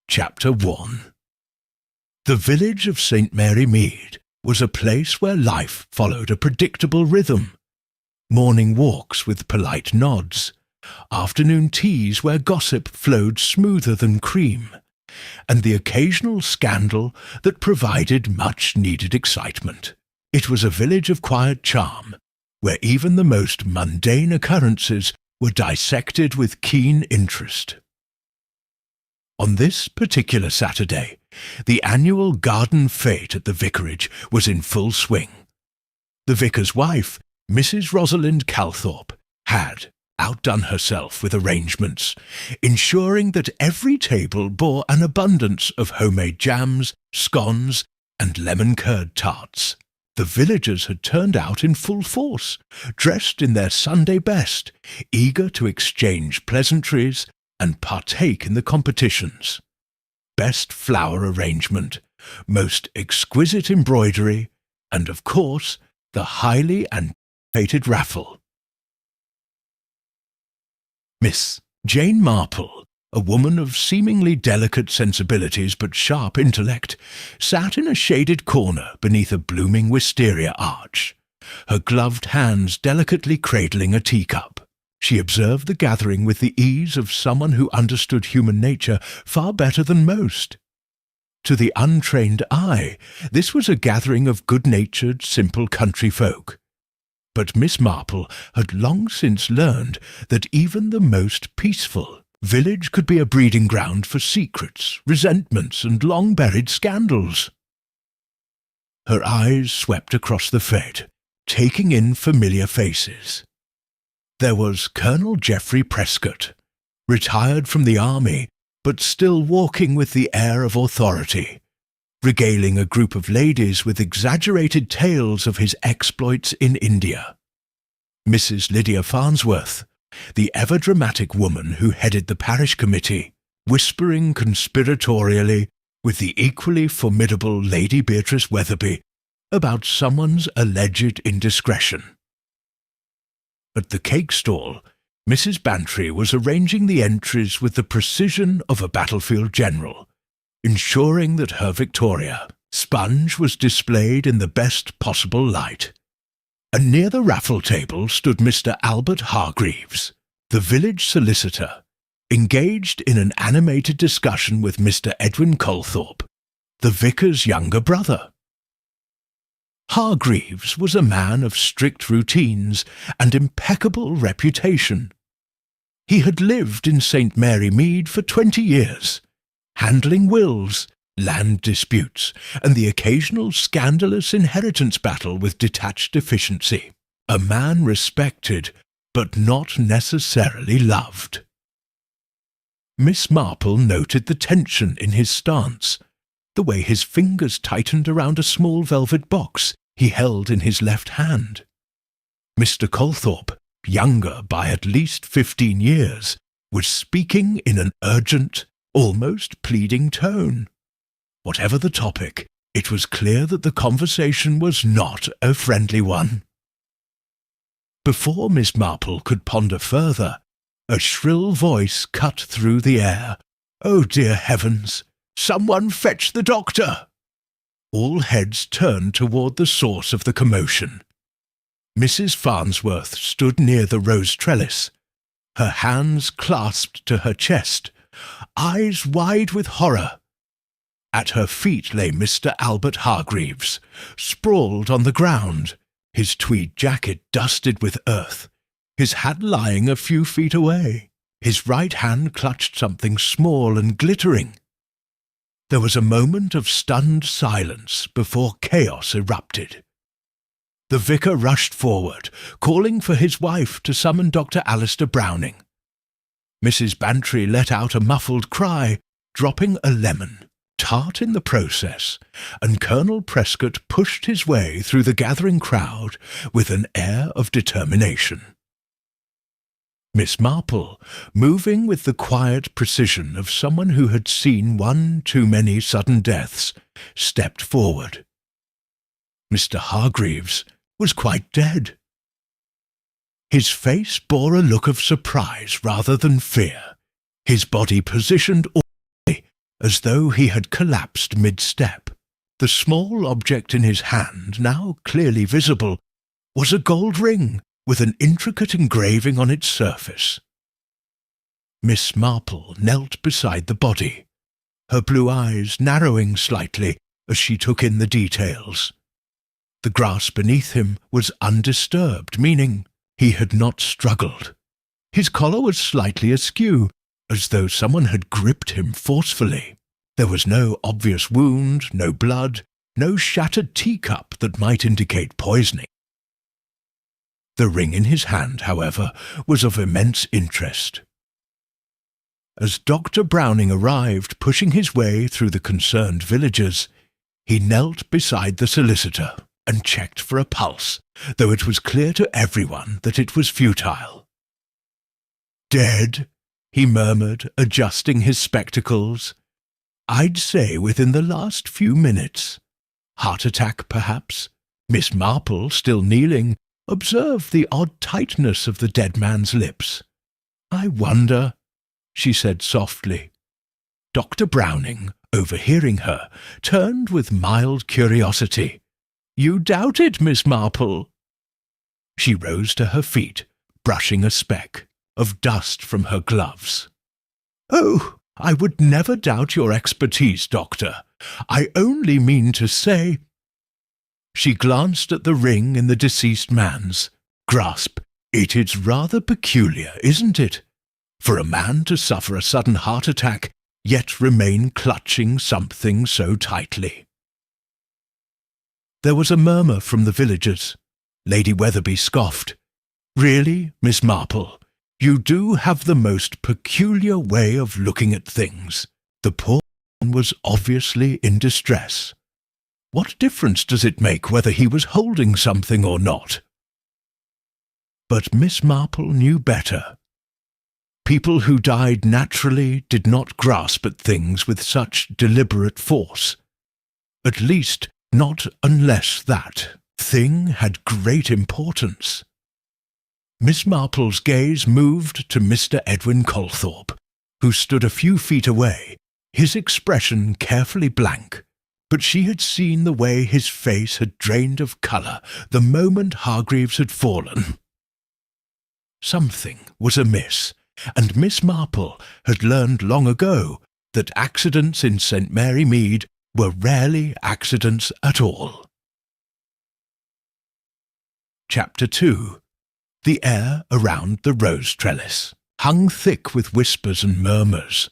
Chapter 1. The village of St. Mary Mead was a place where life followed a predictable rhythm. Morning walks with polite nods, afternoon teas where gossip flowed smoother than cream, and the occasional scandal that provided much-needed excitement. It was a village of quiet charm, where even the most mundane occurrences were dissected with keen interest. On this particular Saturday, the annual garden fete at the vicarage was in full swing. The vicar's wife, Mrs. Rosalind Calthorpe, had outdone herself with arrangements, ensuring that every table bore an abundance of homemade jams, scones, and lemon-curd tarts. The villagers had turned out in full force, dressed in their Sunday best, eager to exchange pleasantries and partake in the competitions. Best flower arrangement, most exquisite embroidery, and of course, the highly anticipated raffle. Miss Jane Marple, a woman of seemingly delicate sensibilities but sharp intellect, sat in a shaded corner beneath a blooming wisteria arch, her gloved hands delicately cradling a teacup. She observed the gathering with the ease of someone who understood human nature far better than most. To the untrained eye, this was a gathering of good-natured, simple country folk. But Miss Marple had long since learned that even the most peaceful village could be a breeding ground for secrets, resentments, and long-buried scandals. Her eyes swept across the fete, taking in familiar faces. There was Colonel Geoffrey Prescott, retired from the army, but still walking with the air of authority, regaling a group of ladies with exaggerated tales of his exploits in India. Mrs. Lydia Farnsworth, the ever-dramatic woman who headed the parish committee, whispering conspiratorially with the equally formidable Lady Beatrice Weatherby about someone's alleged indiscretion. At the cake stall, Mrs. Bantry was arranging the entries with the precision of a battlefield general, ensuring that her Victoria sponge was displayed in the best possible light. And near the raffle table stood Mr. Albert Hargreaves, the village solicitor, engaged in an animated discussion with Mr. Edwin Colthorpe, the vicar's younger brother. Hargreaves was a man of strict routines and impeccable reputation. He had lived in St. Mary Mead for 20 years, handling wills, land disputes, and the occasional scandalous inheritance battle with detached efficiency. A man respected, but not necessarily loved. Miss Marple noted the tension in his stance, the way his fingers tightened around a small velvet box he held in his left hand. Mr. Colthorpe, younger by at least 15 years, was speaking in an urgent, almost pleading tone. Whatever the topic, it was clear that the conversation was not a friendly one. Before Miss Marple could ponder further, a shrill voice cut through the air. "Oh, dear heavens! Someone fetch the doctor!" All heads turned toward the source of the commotion. Mrs. Farnsworth stood near the rose trellis, her hands clasped to her chest, eyes wide with horror. At her feet lay Mr. Albert Hargreaves, sprawled on the ground, his tweed jacket dusted with earth, his hat lying a few feet away. His right hand clutched something small and glittering. There was a moment of stunned silence before chaos erupted. The vicar rushed forward, calling for his wife to summon Dr. Alistair Browning. Mrs. Bantry let out a muffled cry, dropping a lemon, tart in the process, and Colonel Prescott pushed his way through the gathering crowd with an air of determination. Miss Marple, moving with the quiet precision of someone who had seen one too many sudden deaths, stepped forward. Mr. Hargreaves was quite dead. His face bore a look of surprise rather than fear, his body positioned orderly, as though he had collapsed mid-step. The small object in his hand, now clearly visible, was a gold ring with an intricate engraving on its surface. Miss Marple knelt beside the body, her blue eyes narrowing slightly as she took in the details. The grass beneath him was undisturbed, meaning he had not struggled. His collar was slightly askew, as though someone had gripped him forcefully. There was no obvious wound, no blood, no shattered teacup that might indicate poisoning. The ring in his hand, however, was of immense interest. As Dr. Browning arrived, pushing his way through the concerned villagers, he knelt beside the solicitor and checked for a pulse, though it was clear to everyone that it was futile. "Dead?" he murmured, adjusting his spectacles. "I'd say within the last few minutes. Heart attack, perhaps?" Miss Marple, still kneeling, observed the odd tightness of the dead man's lips. "I wonder," she said softly. Dr. Browning, overhearing her, turned with mild curiosity. "You doubt it, Miss Marple?" She rose to her feet, brushing a speck of dust from her gloves. "Oh, I would never doubt your expertise, Doctor. I only mean to say—" She glanced at the ring in the deceased man's grasp. "It is rather peculiar, isn't it, for a man to suffer a sudden heart attack, yet remain clutching something so tightly." There was a murmur from the villagers. Lady Weatherby scoffed. "Really, Miss Marple, you do have the most peculiar way of looking at things." The poor man was obviously in distress. What difference does it make whether he was holding something or not? But Miss Marple knew better. People who died naturally did not grasp at things with such deliberate force. At least, not unless that thing had great importance. Miss Marple's gaze moved to Mr. Edwin Colthorpe, who stood a few feet away, his expression carefully blank, but she had seen the way his face had drained of colour the moment Hargreaves had fallen. Something was amiss, and Miss Marple had learned long ago that accidents in St. Mary Mead were rarely accidents at all. Chapter 2. The air around the rose trellis hung thick with whispers and murmurs,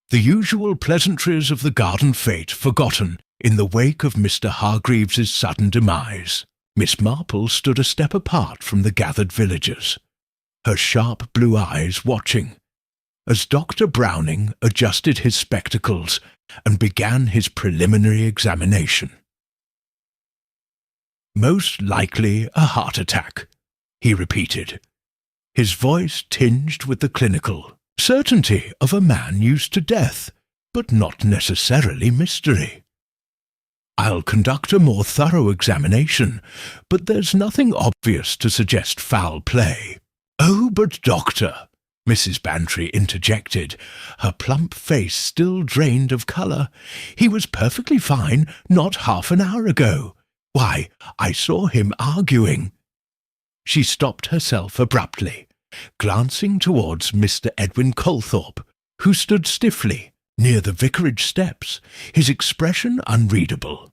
the usual pleasantries of the garden fete forgotten in the wake of Mr. Hargreaves's sudden demise. Miss Marple stood a step apart from the gathered villagers, her sharp blue eyes watching, as Dr. Browning adjusted his spectacles and began his preliminary examination. "Most likely a heart attack," he repeated, his voice tinged with the clinical certainty of a man used to death, but not necessarily mystery. "I'll conduct a more thorough examination, but there's nothing obvious to suggest foul play." "Oh, but Doctor," Mrs. Bantry interjected, her plump face still drained of colour, "he was perfectly fine not half an hour ago. Why, I saw him arguing." She stopped herself abruptly, glancing towards Mr. Edwin Colthorpe, who stood stiffly near the vicarage steps, his expression unreadable.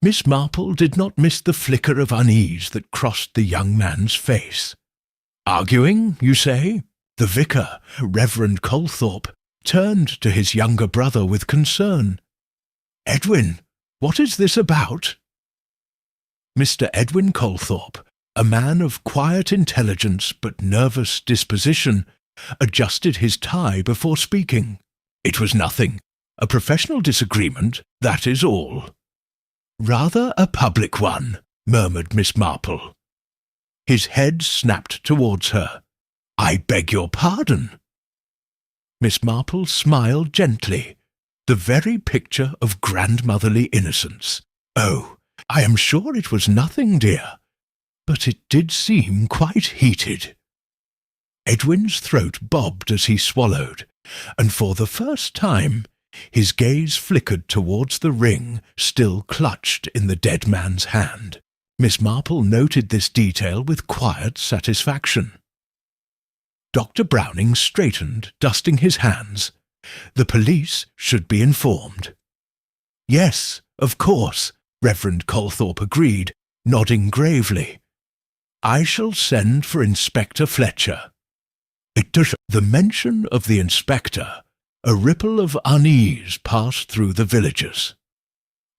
Miss Marple did not miss the flicker of unease that crossed the young man's face. "Arguing, you say?" The vicar, Reverend Colthorpe, turned to his younger brother with concern. "Edwin, what is this about?" Mr. Edwin Colthorpe, a man of quiet intelligence but nervous disposition, adjusted his tie before speaking. "It was nothing. A professional disagreement, that is all." "Rather a public one," murmured Miss Marple. His head snapped towards her. "I beg your pardon." Miss Marple smiled gently, the very picture of grandmotherly innocence. "Oh, I am sure it was nothing, dear, but it did seem quite heated." Edwin's throat bobbed as he swallowed, and for the first time His gaze flickered towards the ring still clutched in the dead man's hand. Miss Marple noted this detail with quiet satisfaction. Dr. Browning straightened, dusting his hands. The police should be informed. Yes, of course, Reverend Colthorpe agreed, nodding gravely. I shall send for Inspector Fletcher. The mention of the inspector, a ripple of unease passed through the villagers.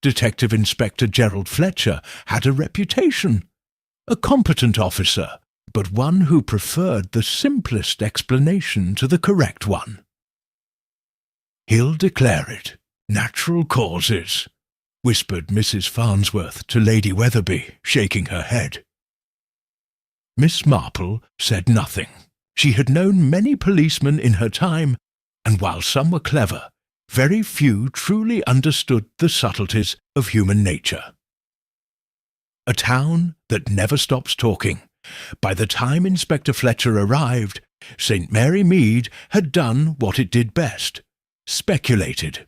Detective Inspector Gerald Fletcher had a reputation, a competent officer, but one who preferred the simplest explanation to the correct one. He'll declare it natural causes, whispered Mrs. Farnsworth to Lady Weatherby, shaking her head. Miss Marple said nothing. She had known many policemen in her time, and while some were clever, very few truly understood the subtleties of human nature. A town that never stops talking. By the time Inspector Fletcher arrived, St. Mary Mead had done what it did best, speculated.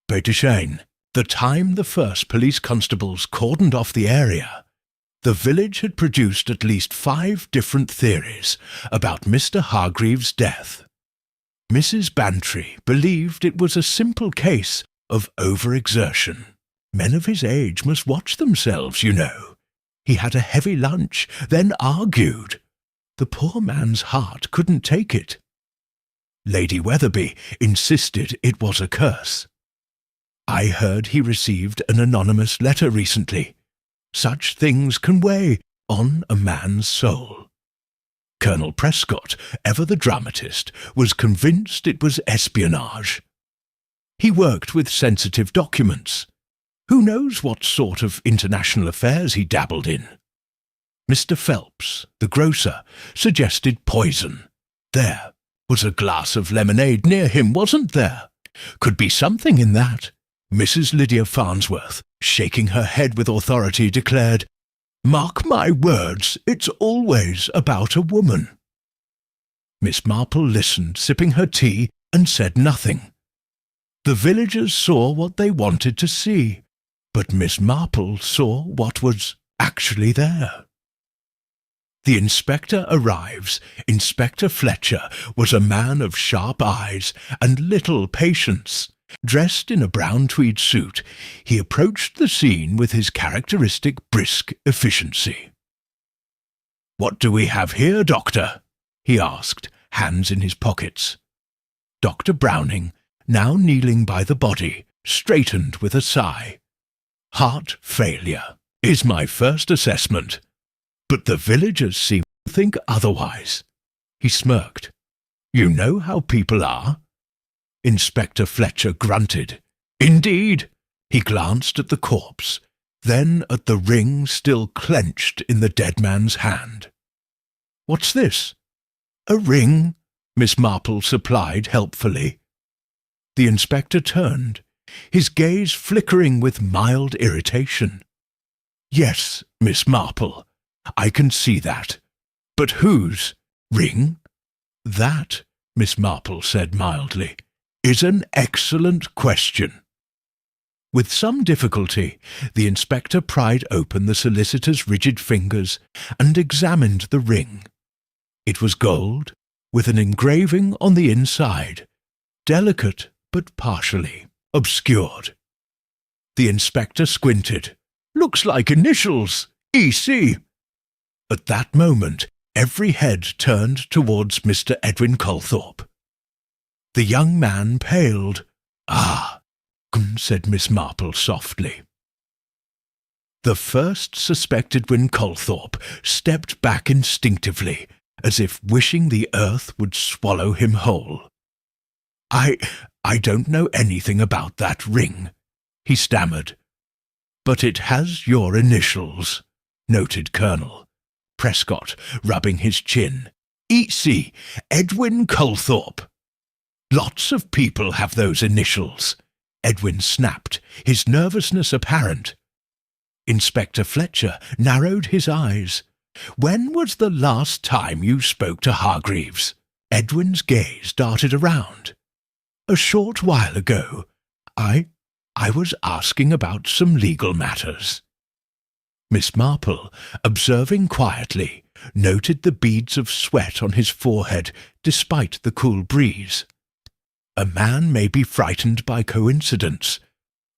Betishane, the time the first police constables cordoned off the area, the village had produced at least 5 different theories about Mr. Hargreaves' death. Mrs. Bantry believed it was a simple case of overexertion. Men of his age must watch themselves, you know. He had a heavy lunch, then argued. The poor man's heart couldn't take it. Lady Weatherby insisted it was a curse. I heard he received an anonymous letter recently. Such things can weigh on a man's soul. Colonel Prescott, ever the dramatist, was convinced it was espionage. He worked with sensitive documents. Who knows what sort of international affairs he dabbled in? Mr. Phelps, the grocer, suggested poison. There was a glass of lemonade near him, wasn't there? Could be something in that. Mrs. Lydia Farnsworth, shaking her head with authority, declared, Mark my words, it's always about a woman. Miss Marple listened, sipping her tea, and said nothing. The villagers saw what they wanted to see, but Miss Marple saw what was actually there. The inspector arrives. Inspector Fletcher was a man of sharp eyes and little patience. Dressed in a brown tweed suit, he approached the scene with his characteristic brisk efficiency. "What do we have here, Doctor?" he asked, hands in his pockets. Dr. Browning, now kneeling by the body, straightened with a sigh. "Heart failure is my first assessment, but the villagers seem to think otherwise." He smirked. "You know how people are?" Inspector Fletcher grunted. "Indeed." He glanced at the corpse, then at the ring still clenched in the dead man's hand. "What's this?" "A ring," Miss Marple supplied helpfully. The inspector turned, his gaze flickering with mild irritation. "Yes, Miss Marple, I can see that. But whose ring?" "That," Miss Marple said mildly, "is an excellent question." With some difficulty, the inspector pried open the solicitor's rigid fingers and examined the ring. It was gold, with an engraving on the inside, delicate but partially obscured. The inspector squinted. "Looks like initials. E.C." At that moment, every head turned towards Mr. Edwin Colthorpe. The young man paled. "Ah," said Miss Marple softly. The first suspected Edwin Colthorpe stepped back instinctively, as if wishing the earth would swallow him whole. I don't know anything about that ring," he stammered. "But it has your initials," noted Colonel Prescott, rubbing his chin. "E.C. Edwin Colthorpe." "Lots of people have those initials," Edwin snapped, his nervousness apparent. Inspector Fletcher narrowed his eyes. "When was the last time you spoke to Hargreaves?" Edwin's gaze darted around. A short while ago, I was asking about some legal matters." Miss Marple, observing quietly, noted the beads of sweat on his forehead despite the cool breeze. A man may be frightened by coincidence,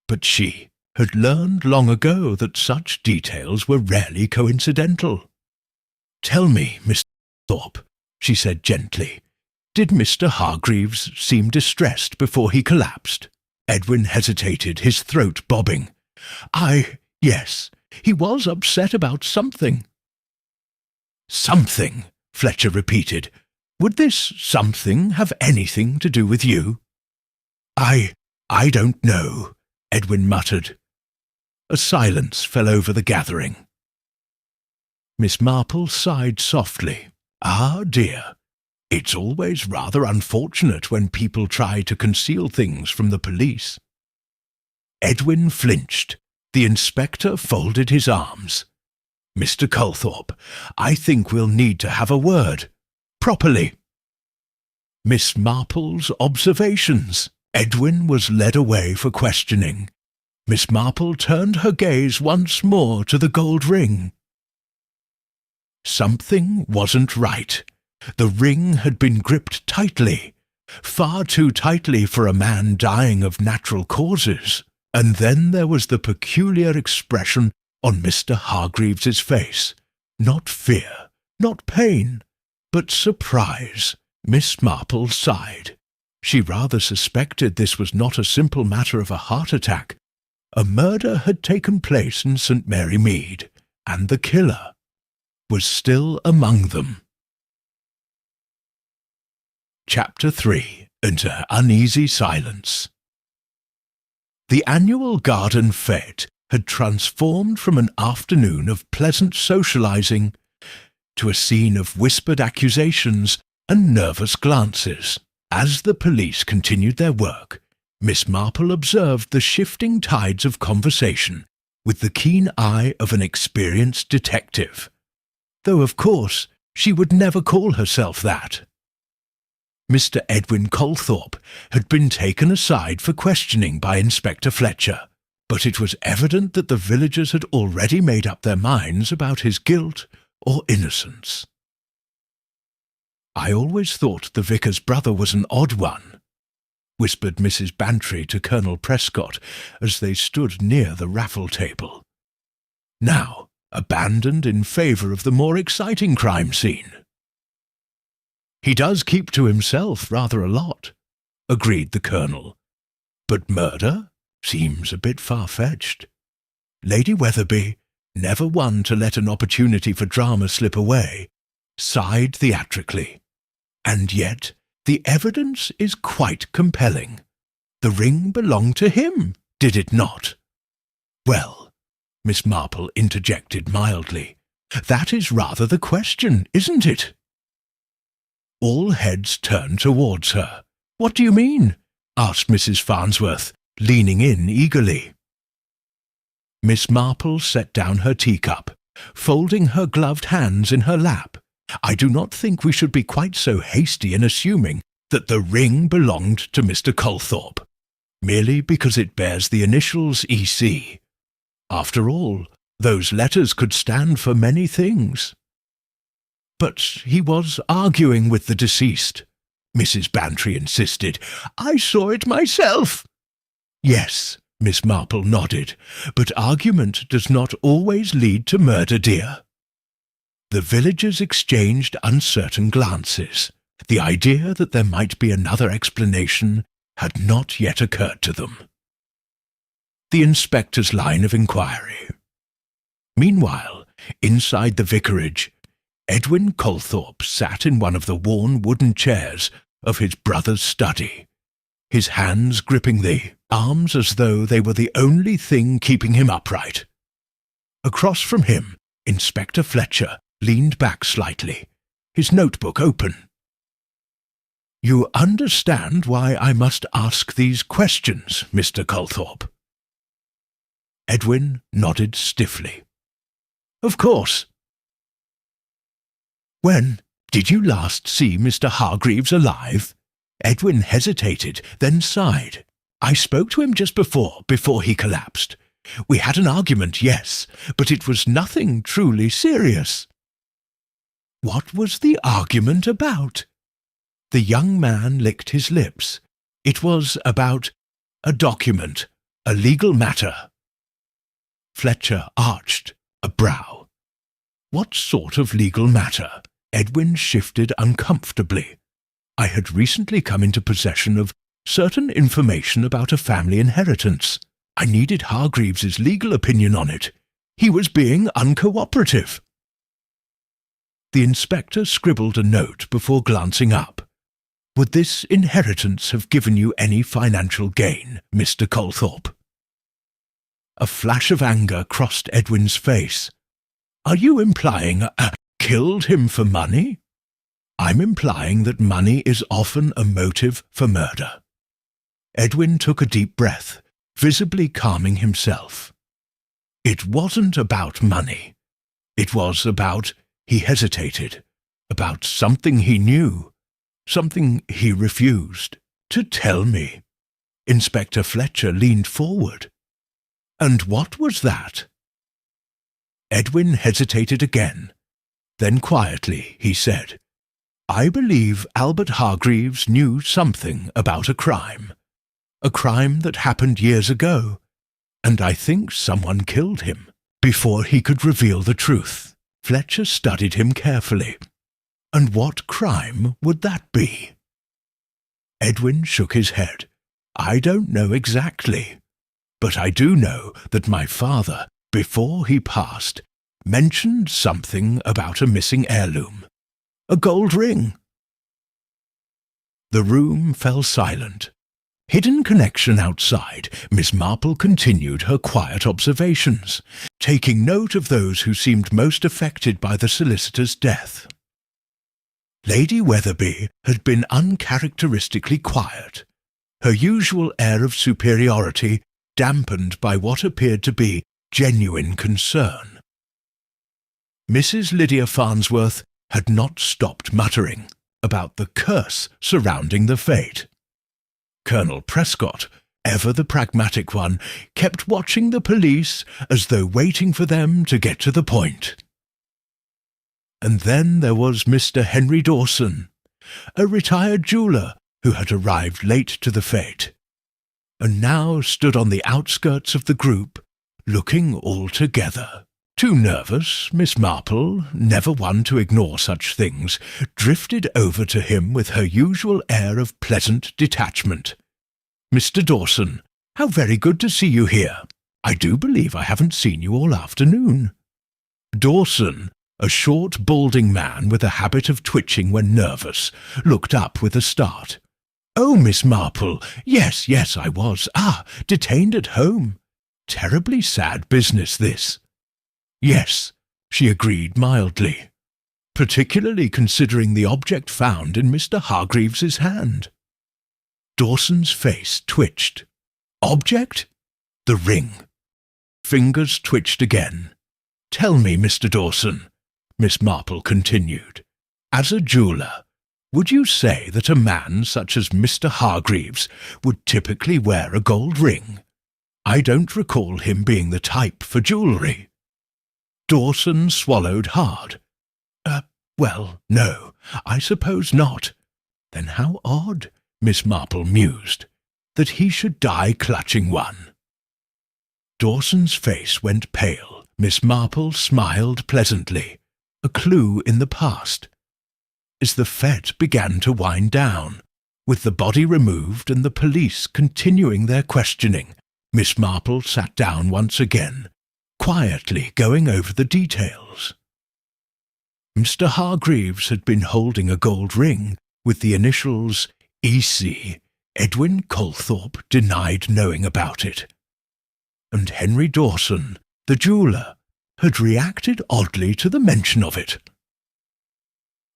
but she had learned long ago that such details were rarely coincidental. "Tell me, Mr. Thorpe," she said gently, "did Mr. Hargreaves seem distressed before he collapsed?" Edwin hesitated, his throat bobbing. Yes, he was upset about something." "Something," Fletcher repeated. "Would this something have anything to do with you?" I don't know," Edwin muttered. A silence fell over the gathering. Miss Marple sighed softly. "Ah, dear, it's always rather unfortunate when people try to conceal things from the police." Edwin flinched. The inspector folded his arms. "Mr. Colthorpe, I think we'll need to have a word. Properly." Miss Marple's observations. Edwin was led away for questioning. Miss Marple turned her gaze once more to the gold ring. Something wasn't right. The ring had been gripped tightly, far too tightly for a man dying of natural causes. And then there was the peculiar expression on Mr. Hargreaves's face. Not fear, not pain, but surprise. Miss Marple sighed. She rather suspected this was not a simple matter of a heart attack. A murder had taken place in St. Mary Mead, and the killer was still among them. Chapter 3. Into Uneasy Silence. The annual garden fete had transformed from an afternoon of pleasant socializing to a scene of whispered accusations and nervous glances. As the police continued their work, Miss Marple observed the shifting tides of conversation with the keen eye of an experienced detective, though of course she would never call herself that. Mr. Edwin Colthorpe had been taken aside for questioning by Inspector Fletcher, but it was evident that the villagers had already made up their minds about his guilt or innocence. "I always thought the vicar's brother was an odd one," whispered Mrs. Bantry to Colonel Prescott as they stood near the raffle table. "Now abandoned in favour of the more exciting crime scene." "He does keep to himself rather a lot," agreed the Colonel. "But murder seems a bit far-fetched. Lady Weatherby, never one to let an opportunity for drama slip away, sighed theatrically. And yet the evidence is quite compelling. The ring belonged to him, did it not?" "Well," Miss Marple interjected mildly, "that is rather the question, isn't it?" All heads turned towards her. "What do you mean?" asked Mrs. Farnsworth, leaning in eagerly. Miss Marple set down her teacup, folding her gloved hands in her lap. "I do not think we should be quite so hasty in assuming that the ring belonged to Mr. Colthorpe, merely because it bears the initials E.C. After all, those letters could stand for many things." "But he was arguing with the deceased," Mrs. Bantry insisted. "I saw it myself." "Yes," Miss Marple nodded, "but argument does not always lead to murder, dear." The villagers exchanged uncertain glances. The idea that there might be another explanation had not yet occurred to them. The inspector's line of inquiry. Meanwhile, inside the vicarage, Edwin Colthorpe sat in one of the worn wooden chairs of his brother's study, his hands gripping the arms as though they were the only thing keeping him upright. Across from him, Inspector Fletcher leaned back slightly, his notebook open. "You understand why I must ask these questions, Mr. Colthorpe?" Edwin nodded stiffly. "Of course." "When did you last see Mr. Hargreaves alive?" Edwin hesitated, then sighed. "I spoke to him just before he collapsed. We had an argument, yes, but it was nothing truly serious." "What was the argument about?" The young man licked his lips. "It was about a document, a legal matter." Fletcher arched a brow. "What sort of legal matter?" Edwin shifted uncomfortably. "I had recently come into possession of certain information about a family inheritance. I needed Hargreaves's legal opinion on it. He was being uncooperative." The inspector scribbled a note before glancing up. "Would this inheritance have given you any financial gain, Mr. Colthorpe?" A flash of anger crossed Edwin's face. "Are you implying killed him for money?" "I'm implying that money is often a motive for murder." Edwin took a deep breath, visibly calming himself. "It wasn't about money. It was about," he hesitated, "about something he knew, something he refused to tell me." Inspector Fletcher leaned forward. "And what was that?" Edwin hesitated again. Then quietly he said, "I believe Albert Hargreaves knew something about a crime that happened years ago, and I think someone killed him before he could reveal the truth." Fletcher studied him carefully. "And what crime would that be?" Edwin shook his head. "I don't know exactly, but I do know that my father, before he passed, mentioned something about a missing heirloom, a gold ring." The room fell silent. Hidden connection outside, Miss Marple continued her quiet observations, taking note of those who seemed most affected by the solicitor's death. Lady Weatherby had been uncharacteristically quiet, her usual air of superiority dampened by what appeared to be genuine concern. Mrs. Lydia Farnsworth had not stopped muttering about the curse surrounding the fate. Colonel Prescott, ever the pragmatic one, kept watching the police as though waiting for them to get to the point. And then there was Mr. Henry Dawson, a retired jeweller who had arrived late to the fete, and now stood on the outskirts of the group, looking altogether too nervous. Miss Marple, never one to ignore such things, drifted over to him with her usual air of pleasant detachment. "Mr. Dawson, how very good to see you here. I do believe I haven't seen you all afternoon." Dawson, a short, balding man with a habit of twitching when nervous, looked up with a start. "Oh, Miss Marple, yes, I was. Detained at home. Terribly sad business, this." "Yes," she agreed mildly, "particularly considering the object found in Mr. Hargreaves's hand." Dawson's face twitched. "Object?" "The ring." Fingers twitched again. "Tell me, Mr. Dawson," Miss Marple continued, "as a jeweller, would you say that a man such as Mr. Hargreaves would typically wear a gold ring? I don't recall him being the type for jewellery." Dawson swallowed hard. Well, no, I suppose not." "Then how odd," Miss Marple mused, "that he should die clutching one." Dawson's face went pale. Miss Marple smiled pleasantly, a clue in the past. As the fete began to wind down, with the body removed and the police continuing their questioning, Miss Marple sat down once again, quietly going over the details. Mr. Hargreaves had been holding a gold ring with the initials E.C. Edwin Colthorpe denied knowing about it. And Henry Dawson, the jeweller, had reacted oddly to the mention of it.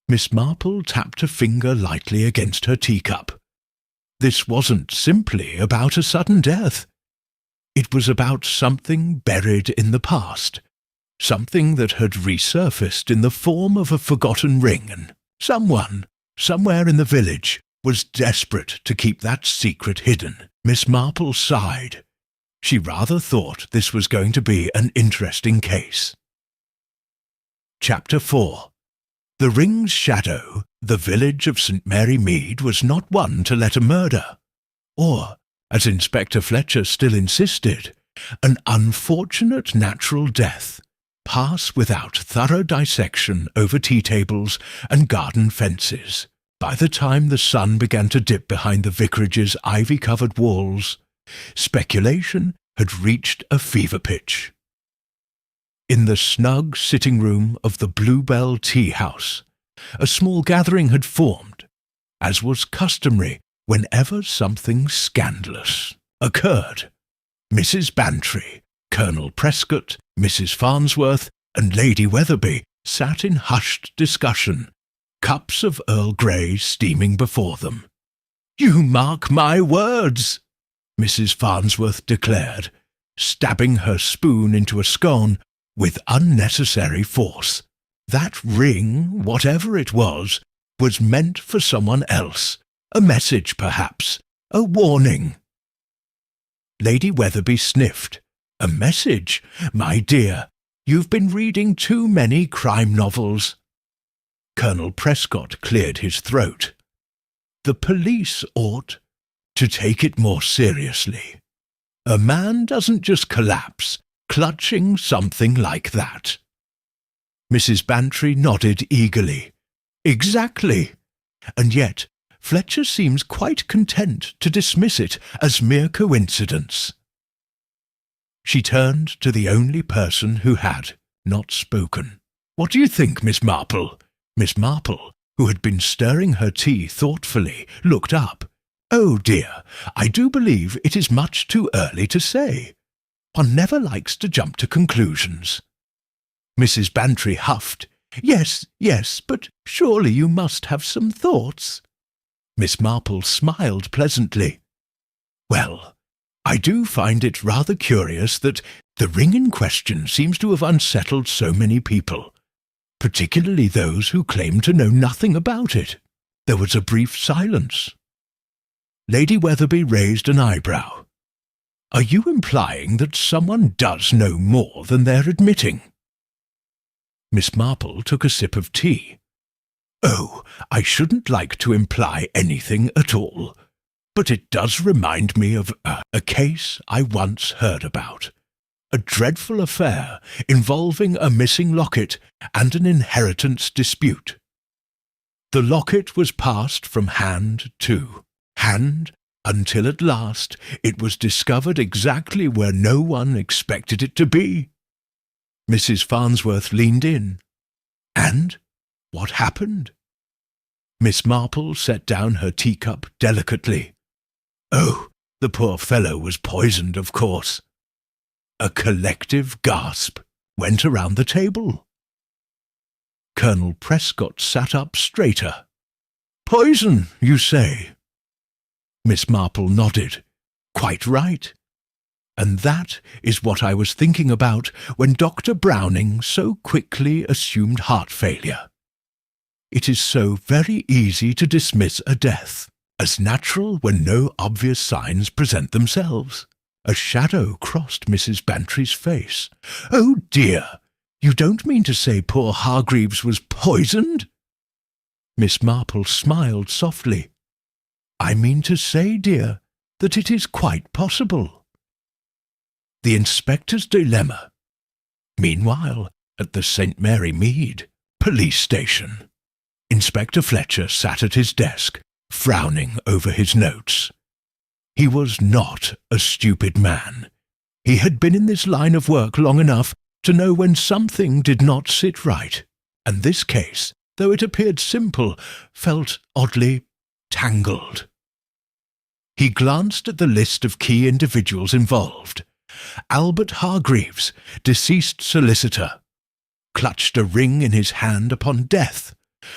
Miss Marple tapped a finger lightly against her teacup. This wasn't simply about a sudden death. It was about something buried in the past, something that had resurfaced in the form of a forgotten ring, and someone, somewhere in the village, was desperate to keep that secret hidden. Miss Marple sighed. She rather thought this was going to be an interesting case. Chapter 4. The ring's shadow, the village of St. Mary Mead, was not one to let a murder, or, as Inspector Fletcher still insisted, an unfortunate natural death, pass without thorough dissection over tea-tables and garden fences. By the time the sun began to dip behind the vicarage's ivy-covered walls, speculation had reached a fever pitch. In the snug sitting-room of the Bluebell Tea House, a small gathering had formed, as was customary whenever something scandalous occurred. Mrs. Bantry, Colonel Prescott, Mrs. Farnsworth, and Lady Weatherby sat in hushed discussion, cups of Earl Grey steaming before them. "You mark my words," Mrs. Farnsworth declared, stabbing her spoon into a scone with unnecessary force. "That ring, whatever it was meant for someone else. A message, perhaps. A warning." Lady Weatherby sniffed. "A message? My dear, you've been reading too many crime novels." Colonel Prescott cleared his throat. "The police ought to take it more seriously. A man doesn't just collapse, clutching something like that." Mrs. Bantry nodded eagerly. "Exactly. And yet Fletcher seems quite content to dismiss it as mere coincidence." She turned to the only person who had not spoken. "What do you think, Miss Marple?" Miss Marple, who had been stirring her tea thoughtfully, looked up. "Oh dear, I do believe it is much too early to say. One never likes to jump to conclusions." Mrs. Bantry huffed. Yes, but surely you must have some thoughts." Miss Marple smiled pleasantly. "Well, I do find it rather curious that the ring in question seems to have unsettled so many people, particularly those who claim to know nothing about it." There was a brief silence. Lady Weatherby raised an eyebrow. "Are you implying that someone does know more than they're admitting?" Miss Marple took a sip of tea. "Oh, I shouldn't like to imply anything at all, but it does remind me of a case I once heard about. A dreadful affair involving a missing locket and an inheritance dispute. The locket was passed from hand to hand until at last it was discovered exactly where no one expected it to be." Mrs. Farnsworth leaned in. "And what happened?" Miss Marple set down her teacup delicately. "Oh, the poor fellow was poisoned, of course." A collective gasp went around the table. Colonel Prescott sat up straighter. "Poison, you say?" Miss Marple nodded. "Quite right. And that is what I was thinking about when Dr. Browning so quickly assumed heart failure. It is so very easy to dismiss a death as natural when no obvious signs present themselves." A shadow crossed Mrs. Bantry's face. "Oh dear, you don't mean to say poor Hargreaves was poisoned?" Miss Marple smiled softly. "I mean to say, dear, that it is quite possible." The inspector's dilemma. Meanwhile, at the St. Mary Mead police station, Inspector Fletcher sat at his desk, frowning over his notes. He was not a stupid man. He had been in this line of work long enough to know when something did not sit right, and this case, though it appeared simple, felt oddly tangled. He glanced at the list of key individuals involved. Albert Hargreaves, deceased solicitor, clutched a ring in his hand upon death.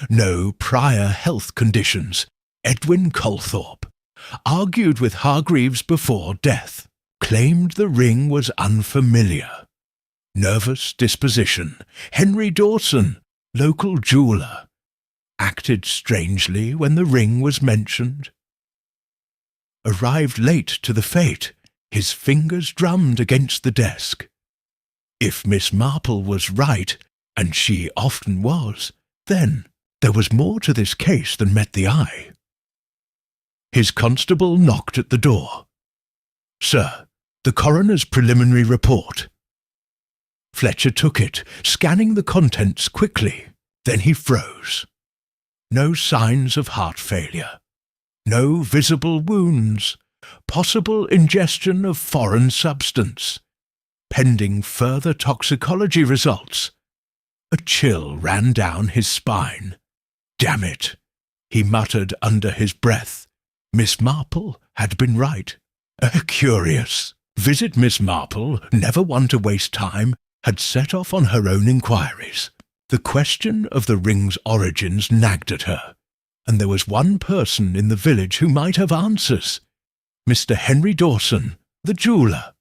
No prior health conditions. Edwin Colthorpe, argued with Hargreaves before death, claimed the ring was unfamiliar. Nervous disposition. Henry Dawson, local jeweller. acted strangely when the ring was mentioned. Arrived late to the fete, his fingers drummed against the desk. If Miss Marple was right, and she often was, then there was more to this case than met the eye. His constable knocked at the door. "Sir, the coroner's preliminary report." Fletcher took it, scanning the contents quickly. Then he froze. No signs of heart failure. No visible wounds. Possible ingestion of foreign substance. Pending further toxicology results. A chill ran down his spine. "Damn it," he muttered under his breath. Miss Marple had been right. Curious. Visit Miss Marple, never one to waste time, had set off on her own inquiries. The question of the ring's origins nagged at her, and there was one person in the village who might have answers. Mr. Henry Dawson, the jeweller.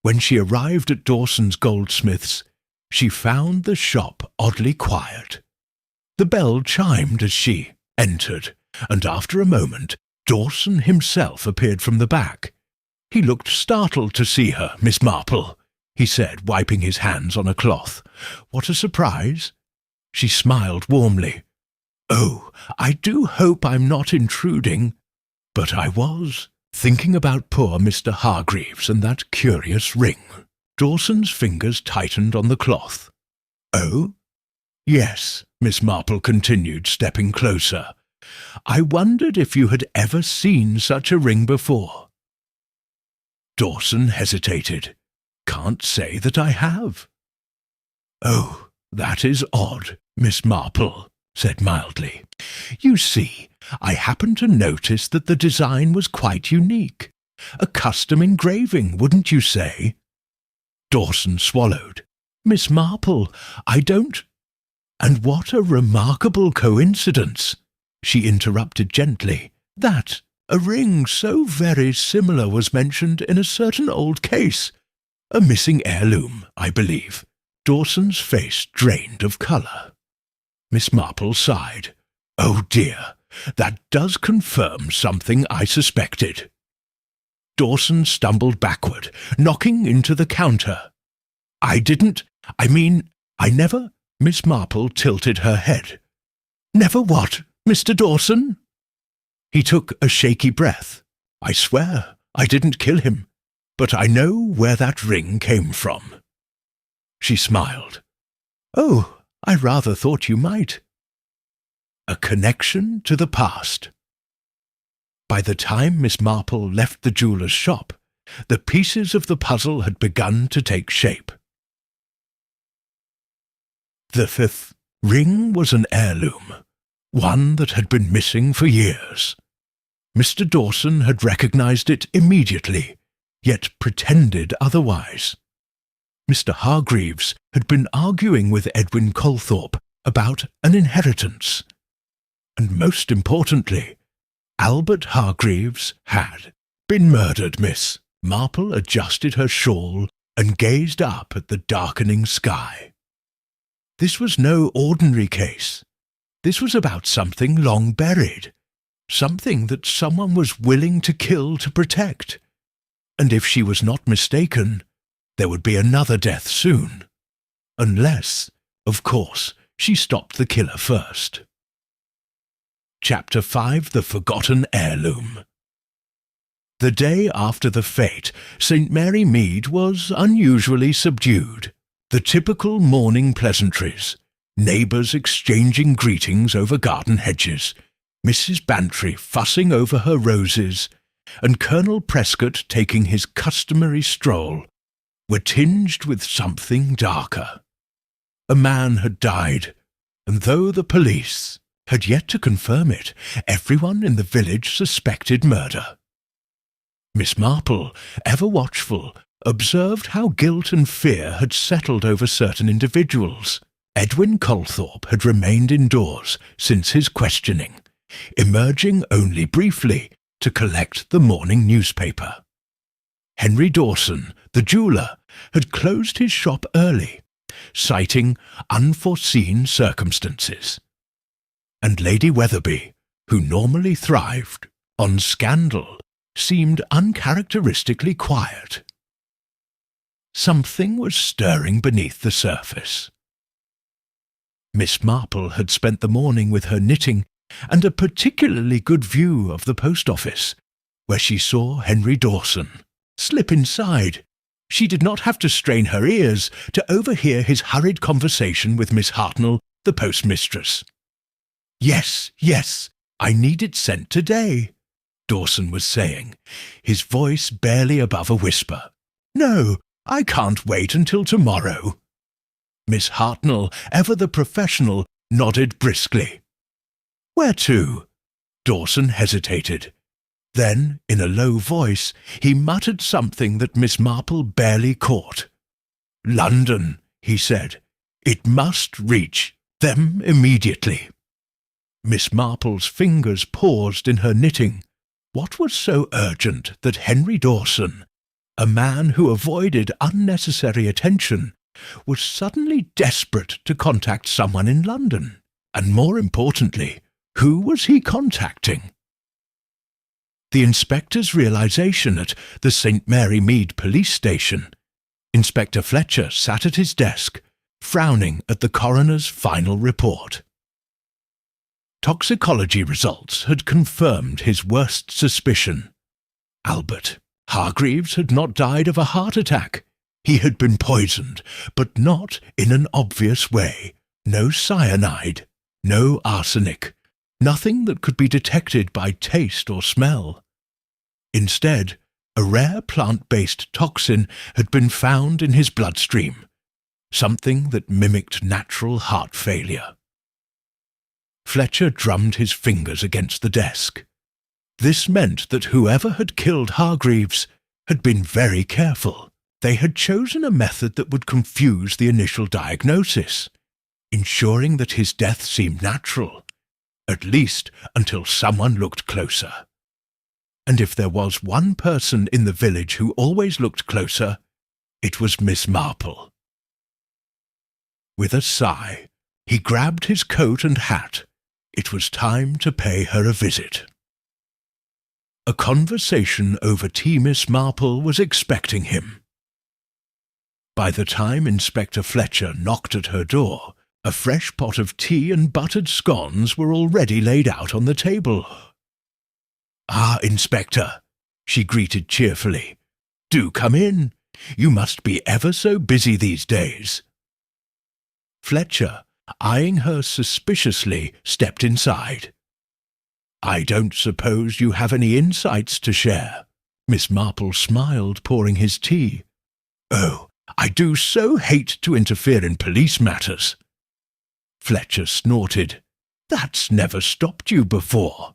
When she arrived at Dawson's goldsmith's, she found the shop oddly quiet. The bell chimed as she entered, and after a moment Dawson himself appeared from the back. "He looked startled to see her, Miss Marple," he said, wiping his hands on a cloth. "What a surprise!" She smiled warmly. "Oh, I do hope I'm not intruding." "But I was, thinking about poor Mr. Hargreaves and that curious ring." Dawson's fingers tightened on the cloth. "Oh?" "Yes," Miss Marple continued, stepping closer. "I wondered if you had ever seen such a ring before." Dawson hesitated. "Can't say that I have." "Oh, that is odd," Miss Marple said mildly. "You see, I happened to notice that the design was quite unique. A custom engraving, wouldn't you say?" Dawson swallowed. "Miss Marple, I don't—" "And what a remarkable coincidence," she interrupted gently, "that a ring so very similar was mentioned in a certain old case. A missing heirloom, I believe." Dawson's face drained of colour. Miss Marple sighed. "Oh dear, that does confirm something I suspected." Dawson stumbled backward, knocking into the counter. I never—" Miss Marple tilted her head. "Never what, Mr. Dawson?" He took a shaky breath. "I swear I didn't kill him, but I know where that ring came from." She smiled. "Oh, I rather thought you might." A connection to the past. By the time Miss Marple left the jeweller's shop, the pieces of the puzzle had begun to take shape. The fifth ring was an heirloom, one that had been missing for years. Mr. Dawson had recognized it immediately, yet pretended otherwise. Mr. Hargreaves had been arguing with Edwin Colthorpe about an inheritance. And most importantly, Albert Hargreaves had been murdered. Miss Marple adjusted her shawl and gazed up at the darkening sky. This was no ordinary case. This was about something long buried, something that someone was willing to kill to protect. And if she was not mistaken, there would be another death soon. Unless, of course, she stopped the killer first. Chapter 5: The Forgotten Heirloom. The day after the fete, St. Mary Mead was unusually subdued. The typical morning pleasantries, neighbours exchanging greetings over garden hedges, Mrs. Bantry fussing over her roses, and Colonel Prescott taking his customary stroll, were tinged with something darker. A man had died, and though the police had yet to confirm it, everyone in the village suspected murder. Miss Marple, ever watchful, observed how guilt and fear had settled over certain individuals. Edwin Colthorpe had remained indoors since his questioning, emerging only briefly to collect the morning newspaper. Henry Dawson, the jeweller, had closed his shop early, citing unforeseen circumstances. and Lady Weatherby, who normally thrived on scandal, seemed uncharacteristically quiet. Something was stirring beneath the surface. Miss Marple had spent the morning with her knitting and a particularly good view of the post office, where she saw Henry Dawson slip inside. She did not have to strain her ears to overhear his hurried conversation with Miss Hartnell, the postmistress. "Yes, yes, I need it sent today," Dawson was saying, his voice barely above a whisper. "No, I can't wait until tomorrow." Miss Hartnell, ever the professional, nodded briskly. "Where to?" Dawson hesitated. Then, in a low voice, he muttered something that Miss Marple barely caught. "London," he said. "It must reach them immediately." Miss Marple's fingers paused in her knitting. What was so urgent that Henry Dawson, a man who avoided unnecessary attention, was suddenly desperate to contact someone in London? And more importantly, who was he contacting? The inspector's realization at the St. Mary Mead police station. Inspector Fletcher sat at his desk, frowning at the coroner's final report. Toxicology results had confirmed his worst suspicion. Albert Hargreaves had not died of a heart attack. He had been poisoned, but not in an obvious way. No cyanide, no arsenic, nothing that could be detected by taste or smell. Instead, a rare plant-based toxin had been found in his bloodstream, something that mimicked natural heart failure. Fletcher drummed his fingers against the desk. This meant that whoever had killed Hargreaves had been very careful. They had chosen a method that would confuse the initial diagnosis, ensuring that his death seemed natural, at least until someone looked closer. And if there was one person in the village who always looked closer, it was Miss Marple. With a sigh, he grabbed his coat and hat. It was time to pay her a visit. A conversation over tea Miss Marple was expecting him. By the time Inspector Fletcher knocked at her door, a fresh pot of tea and buttered scones were already laid out on the table. "Ah, Inspector," she greeted cheerfully. "Do come in. You must be ever so busy these days." Fletcher, eyeing her suspiciously, stepped inside. "I don't suppose you have any insights to share?" Miss Marple smiled, pouring his tea. "Oh, I do so hate to interfere in police matters." Fletcher snorted. "That's never stopped you before."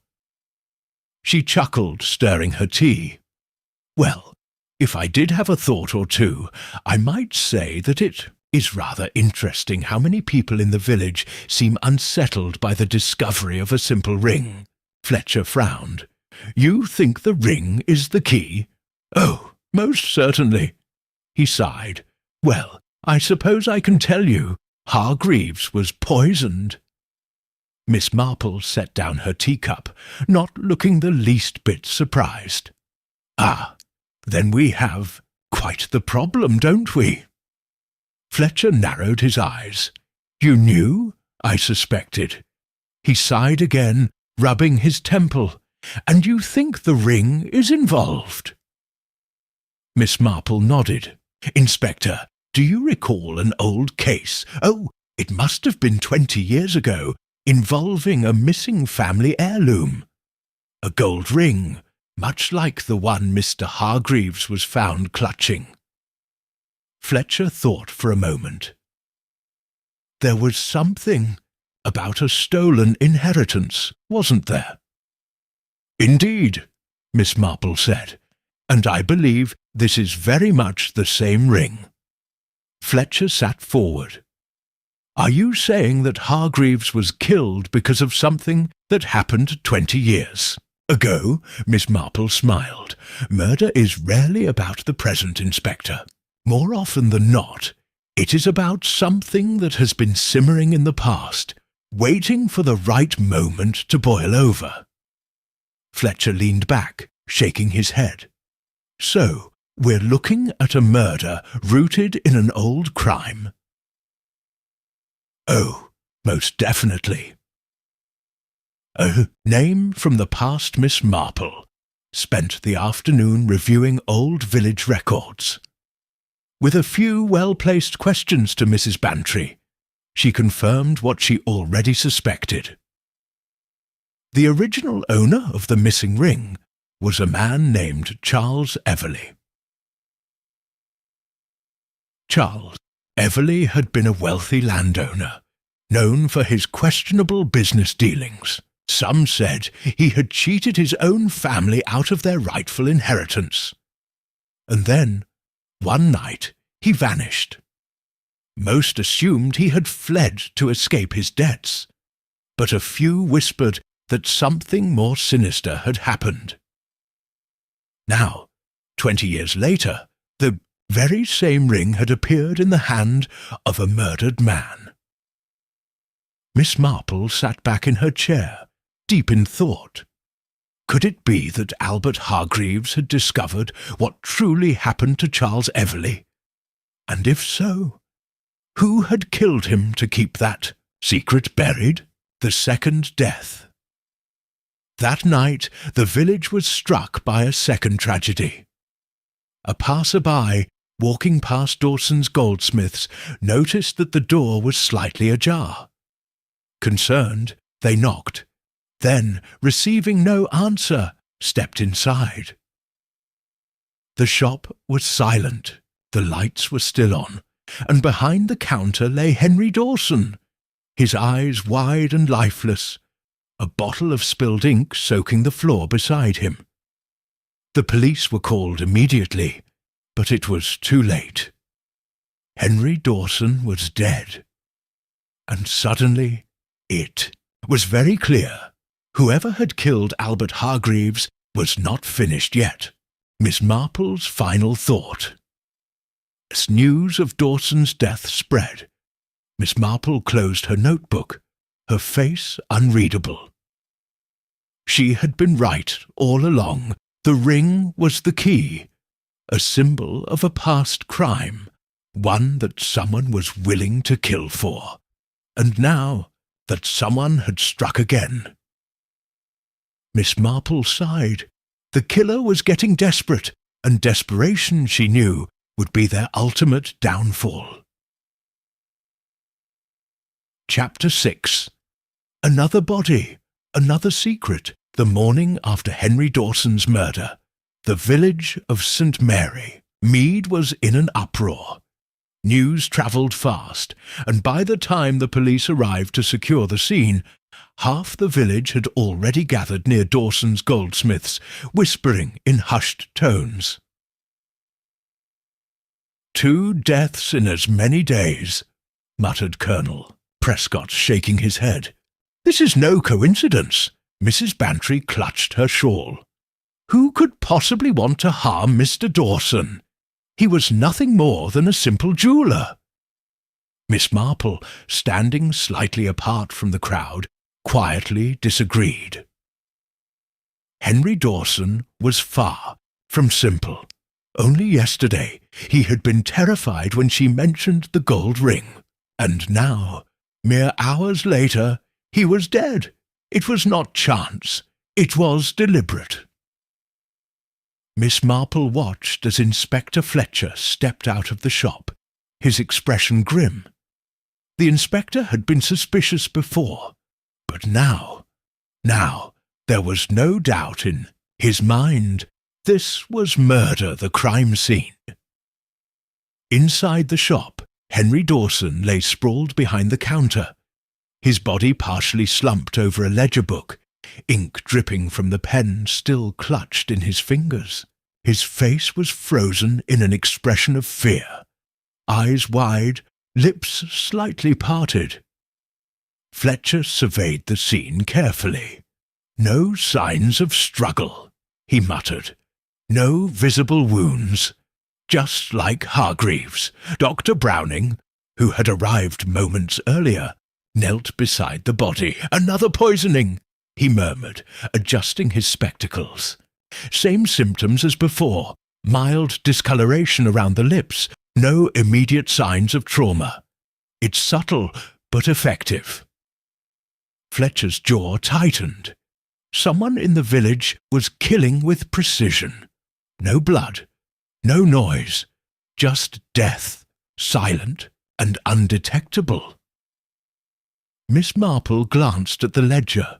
She chuckled, stirring her tea. "Well, if I did have a thought or two, I might say that it is rather interesting how many people in the village seem unsettled by the discovery of a simple ring." Fletcher frowned. "You think the ring is the key?" "Oh, most certainly." He sighed. "Well, I suppose I can tell you. Hargreaves was poisoned." Miss Marple set down her teacup, not looking the least bit surprised. "Ah, then we have quite the problem, don't we?" Fletcher narrowed his eyes. "You knew? I suspected." He sighed again, rubbing his temple. "And you think the ring is involved?" Miss Marple nodded. "Inspector, do you recall an old case? Oh, it must have been 20 years ago, involving a missing family heirloom. A gold ring, much like the one Mr. Hargreaves was found clutching." Fletcher thought for a moment. "There was something about a stolen inheritance, wasn't there?" "Indeed," Miss Marple said, "and I believe this is very much the same ring." Fletcher sat forward. "Are you saying that Hargreaves was killed because of something that happened 20 years ago?" Miss Marple smiled. "Murder is rarely about the present, Inspector. More often than not, it is about something that has been simmering in the past, waiting for the right moment to boil over. Fletcher leaned back, shaking his head. So, we're looking at a murder rooted in an old crime? Oh, most definitely. A name from the past Miss Marple spent the afternoon reviewing old village records. With a few well-placed questions to Mrs. Bantry, she confirmed what she already suspected. The original owner of the missing ring was a man named Charles Everley. Charles Everley had been a wealthy landowner, known for his questionable business dealings. Some said he had cheated his own family out of their rightful inheritance. And then, one night, he vanished. Most assumed he had fled to escape his debts, but a few whispered that something more sinister had happened. Now, 20 years later, the very same ring had appeared in the hand of a murdered man. Miss Marple sat back in her chair, deep in thought. Could it be that Albert Hargreaves had discovered what truly happened to Charles Everley? And if so, who had killed him to keep that secret buried? The second death. That night the village was struck by a second tragedy. A passer-by, walking past Dawson's goldsmiths, noticed that the door was slightly ajar. Concerned, they knocked. Then, receiving no answer, stepped inside. The shop was silent, the lights were still on, and behind the counter lay Henry Dawson, his eyes wide and lifeless, a bottle of spilled ink soaking the floor beside him. The police were called immediately, but it was too late. Henry Dawson was dead. And suddenly, it was very clear. Whoever had killed Albert Hargreaves was not finished yet. Miss Marple's final thought. As news of Dawson's death spread, Miss Marple closed her notebook, her face unreadable. She had been right all along. The ring was the key, a symbol of a past crime, one that someone was willing to kill for, and now that someone had struck again. Miss Marple sighed. The killer was getting desperate, and desperation, she knew, would be their ultimate downfall. Chapter 6. Another body, another secret. The morning after Henry Dawson's murder, the village of St. Mary, Mead, was in an uproar. News travelled fast, and by the time the police arrived to secure the scene, half the village had already gathered near Dawson's goldsmiths, whispering in hushed tones. 2 deaths in as many days, muttered Colonel Prescott, shaking his head. This is no coincidence. Mrs. Bantry clutched her shawl. Who could possibly want to harm Mr. Dawson? He was nothing more than a simple jeweller. Miss Marple, standing slightly apart from the crowd, quietly disagreed. Henry Dawson was far from simple. Only yesterday he had been terrified when she mentioned the gold ring, and now, mere hours later, he was dead. It was not chance. It was deliberate. Miss Marple watched as Inspector Fletcher stepped out of the shop, his expression grim. The inspector had been suspicious before, but now there was no doubt in his mind. This was murder, the crime scene. Inside the shop, Henry Dawson lay sprawled behind the counter, his body partially slumped over a ledger book, ink dripping from the pen still clutched in his fingers. His face was frozen in an expression of fear, eyes wide, lips slightly parted. Fletcher surveyed the scene carefully. No signs of struggle, he muttered. No visible wounds. Just like Hargreaves, Dr. Browning, who had arrived moments earlier, knelt beside the body. "Another poisoning," he murmured, adjusting his spectacles. "Same symptoms as before. Mild discoloration around the lips. No immediate signs of trauma. It's subtle, but effective." Fletcher's jaw tightened. Someone in the village was killing with precision. No blood, no noise, just death, silent and undetectable. Miss Marple glanced at the ledger.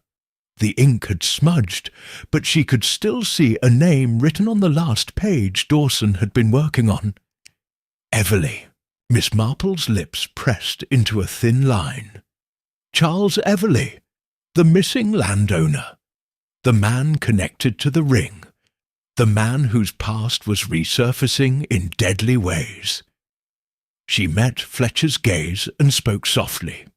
The ink had smudged, but she could still see a name written on the last page Dawson had been working on. Everley. Miss Marple's lips pressed into a thin line. Charles Everley, the missing landowner, the man connected to the ring, the man whose past was resurfacing in deadly ways. She met Fletcher's gaze and spoke softly.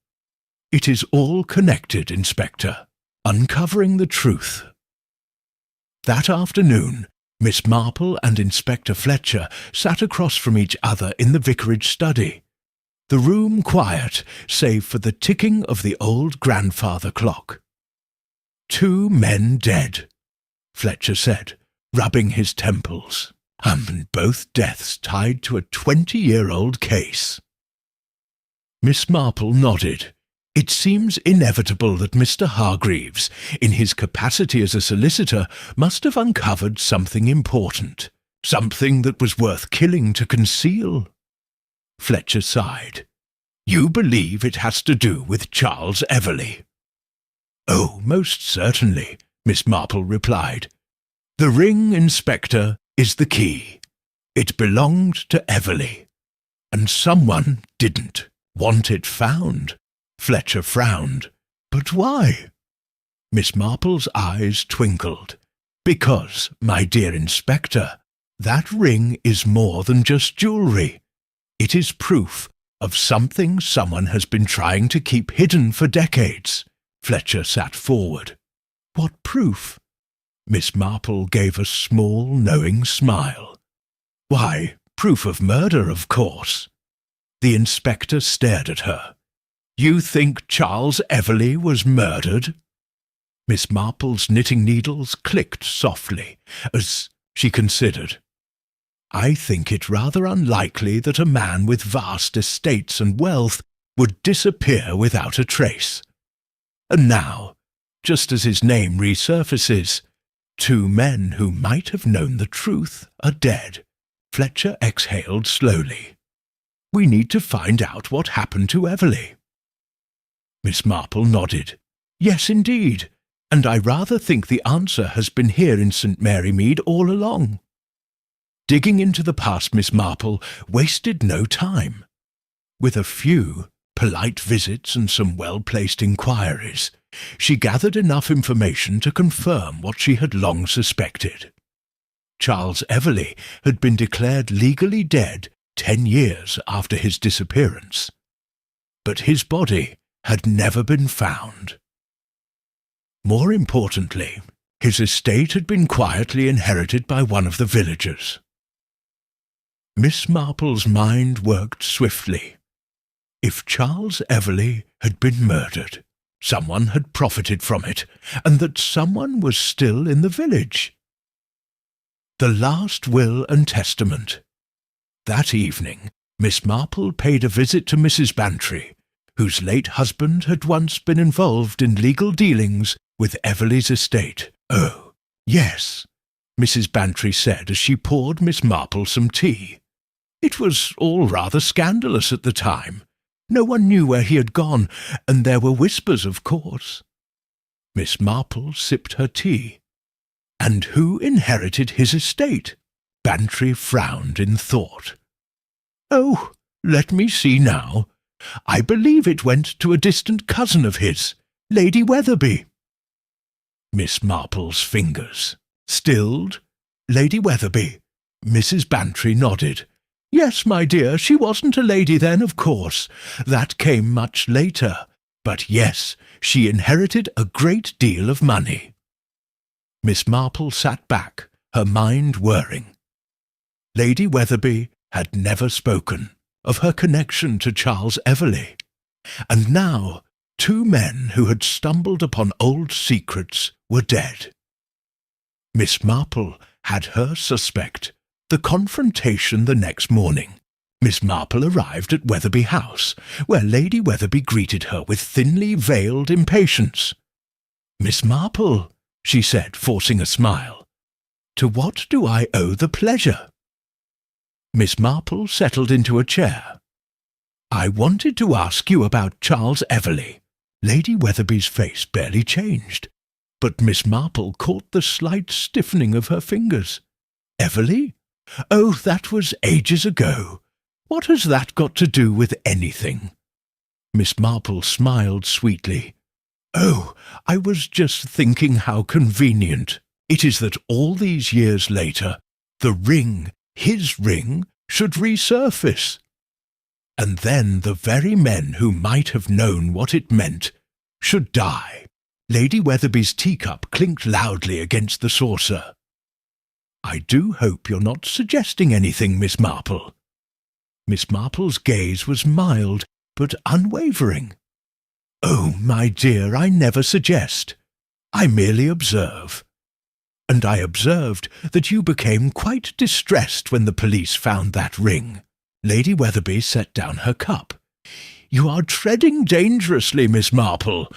"It is all connected, Inspector. Uncovering the truth." That afternoon, Miss Marple and Inspector Fletcher sat across from each other in the vicarage study, the room quiet save for the ticking of the old grandfather clock. "2 men dead," Fletcher said, rubbing his temples, "and both deaths tied to a 20-year-old case." Miss Marple nodded. It seems inevitable that Mr. Hargreaves, in his capacity as a solicitor, must have uncovered something important, something that was worth killing to conceal. Fletcher sighed. "You believe it has to do with Charles Everley?" "Oh, most certainly," Miss Marple replied. "The ring, Inspector, is the key. It belonged to Everley, and someone didn't want it found." Fletcher frowned. "But why?" Miss Marple's eyes twinkled. "Because, my dear Inspector, that ring is more than just jewellery. It is proof of something someone has been trying to keep hidden for decades." Fletcher sat forward. "What proof?" Miss Marple gave a small, knowing smile. "Why, proof of murder, of course." The inspector stared at her. "You think Charles Everley was murdered?" Miss Marple's knitting needles clicked softly as she considered. "I think it rather unlikely that a man with vast estates and wealth would disappear without a trace. And now, just as his name resurfaces, 2 men who might have known the truth are dead." Fletcher exhaled slowly. "We need to find out what happened to Everley." Miss Marple nodded. "Yes, indeed, and I rather think the answer has been here in St. Mary Mead all along." Digging into the past, Miss Marple wasted no time. With a few polite visits and some well-placed inquiries, she gathered enough information to confirm what she had long suspected. Charles Everley had been declared legally dead 10 years after his disappearance, but his body had never been found. More importantly, his estate had been quietly inherited by one of the villagers. Miss Marple's mind worked swiftly. If Charles Everley had been murdered, someone had profited from it, and that someone was still in the village. The last will and testament. That evening, Miss Marple paid a visit to Mrs. Bantry, whose late husband had once been involved in legal dealings with Everley's estate. "Oh, yes," Mrs. Bantry said as she poured Miss Marple some tea. "It was all rather scandalous at the time. No one knew where he had gone, and there were whispers, of course." Miss Marple sipped her tea. "And who inherited his estate?" Bantry frowned in thought. "Oh, let me see now. I believe it went to a distant cousin of his, Lady Wetherby." Miss Marple's fingers stilled. "Lady Wetherby." Mrs. Bantry nodded. "Yes, my dear, she wasn't a lady then, of course. That came much later. But yes, she inherited a great deal of money." Miss Marple sat back, her mind whirring. Lady Wetherby had never spoken of her connection to Charles Everley, and now Two men who had stumbled upon old secrets were dead. Miss Marple had her suspect. The confrontation the next morning. Miss Marple arrived at Wetherby House, where Lady Wetherby greeted her with thinly veiled impatience. "Miss Marple," she said, forcing a smile, "to what do I owe the pleasure?" Miss Marple settled into a chair. "I wanted to ask you about Charles Everley." Lady Wetherby's face barely changed, but Miss Marple caught the slight stiffening of her fingers. "Everley? Oh, that was ages ago. What has that got to do with anything?" Miss Marple smiled sweetly. "Oh, I was just thinking how convenient it is that all these years later, the ring, his ring, should resurface. And then the very men who might have known what it meant should die." Lady Wetherby's teacup clinked loudly against the saucer. "I do hope you're not suggesting anything, Miss Marple." Miss Marple's gaze was mild, but unwavering. "Oh, my dear, I never suggest. I merely observe. And I observed that you became quite distressed when the police found that ring." Lady Wetherby set down her cup. "You are treading dangerously, Miss Marple."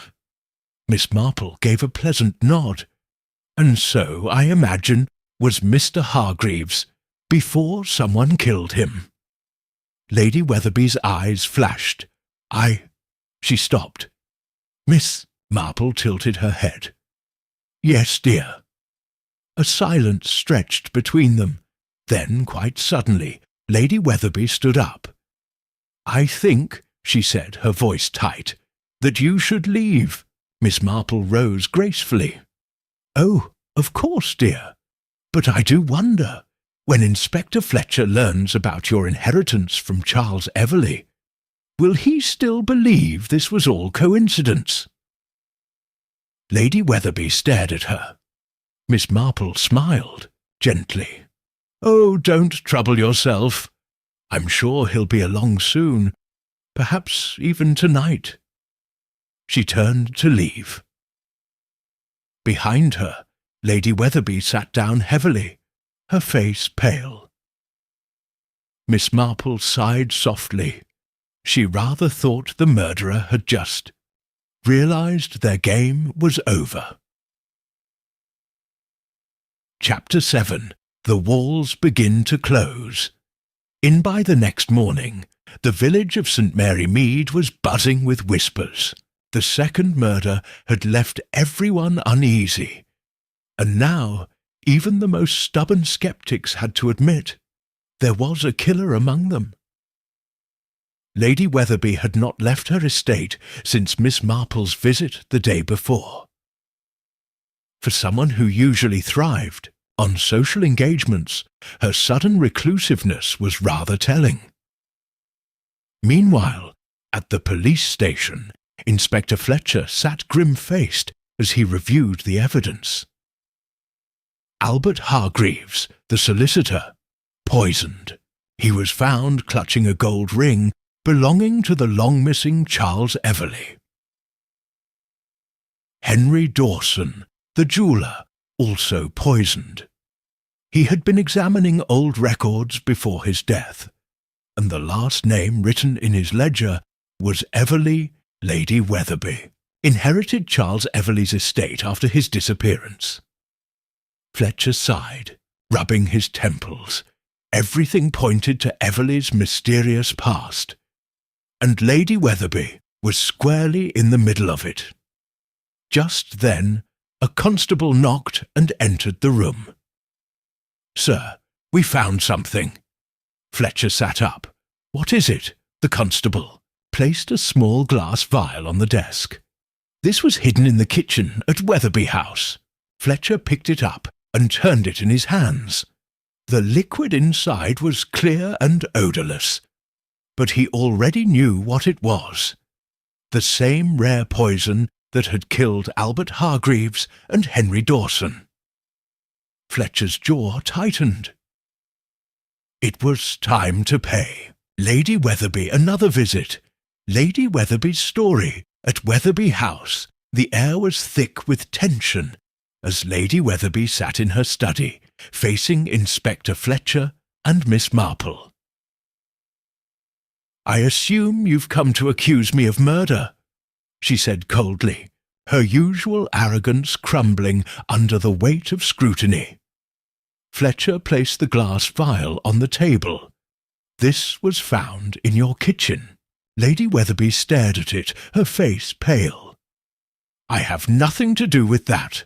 Miss Marple gave a pleasant nod. "And so, I imagine, was Mr. Hargreaves, before someone killed him." Lady Wetherby's eyes flashed. She stopped. Miss Marple tilted her head. "Yes, dear." A silence stretched between them. Then, quite suddenly, Lady Wetherby stood up. "I think," she said, her voice tight, "that you should leave." Miss Marple rose gracefully. "Oh, of course, dear. But I do wonder, when Inspector Fletcher learns about your inheritance from Charles Everley, will he still believe this was all coincidence?" Lady Wetherby stared at her. Miss Marple smiled, gently. "Oh, don't trouble yourself. I'm sure he'll be along soon, perhaps even tonight." She turned to leave. Behind her, Lady Wetherby sat down heavily, her face pale. Miss Marple sighed softly. She rather thought the murderer had just realized their game was over. Chapter 7. The Walls Begin to Close. In by the next morning, the village of St. Mary Mead was buzzing with whispers. The second murder had left everyone uneasy, and now even the most stubborn skeptics had to admit there was a killer among them. Lady Wetherby had not left her estate since Miss Marple's visit the day before. For someone who usually thrived on social engagements, her sudden reclusiveness was rather telling. Meanwhile, at the police station, Inspector Fletcher sat grim-faced as he reviewed the evidence. Albert Hargreaves, the solicitor, poisoned. He was found clutching a gold ring belonging to the long-missing Charles Everley. Henry Dawson, the jeweller, also poisoned. He had been examining old records before his death, and the last name written in his ledger was Everley, Lady Wetherby, inherited Charles Everley's estate after his disappearance. Fletcher sighed, rubbing his temples. Everything pointed to Everley's mysterious past, and Lady Wetherby was squarely in the middle of it. Just then, a constable knocked and entered the room. "Sir, we found something." Fletcher sat up. "What is it?" The constable placed a small glass vial on the desk. "This was hidden in the kitchen at Wetherby House." Fletcher picked it up and turned it in his hands. The liquid inside was clear and odourless, but he already knew what it was. The same rare poison that had killed Albert Hargreaves and Henry Dawson. Fletcher's jaw tightened. It was time to pay. Lady Wetherby, another visit. Lady Wetherby's story At Wetherby House, the air was thick with tension as Lady Wetherby sat in her study, facing Inspector Fletcher and Miss Marple. "I assume you've come to accuse me of murder," she said coldly, her usual arrogance crumbling under the weight of scrutiny. Fletcher placed the glass vial on the table. "This was found in your kitchen." Lady Wetherby stared at it, her face pale. "I have nothing to do with that."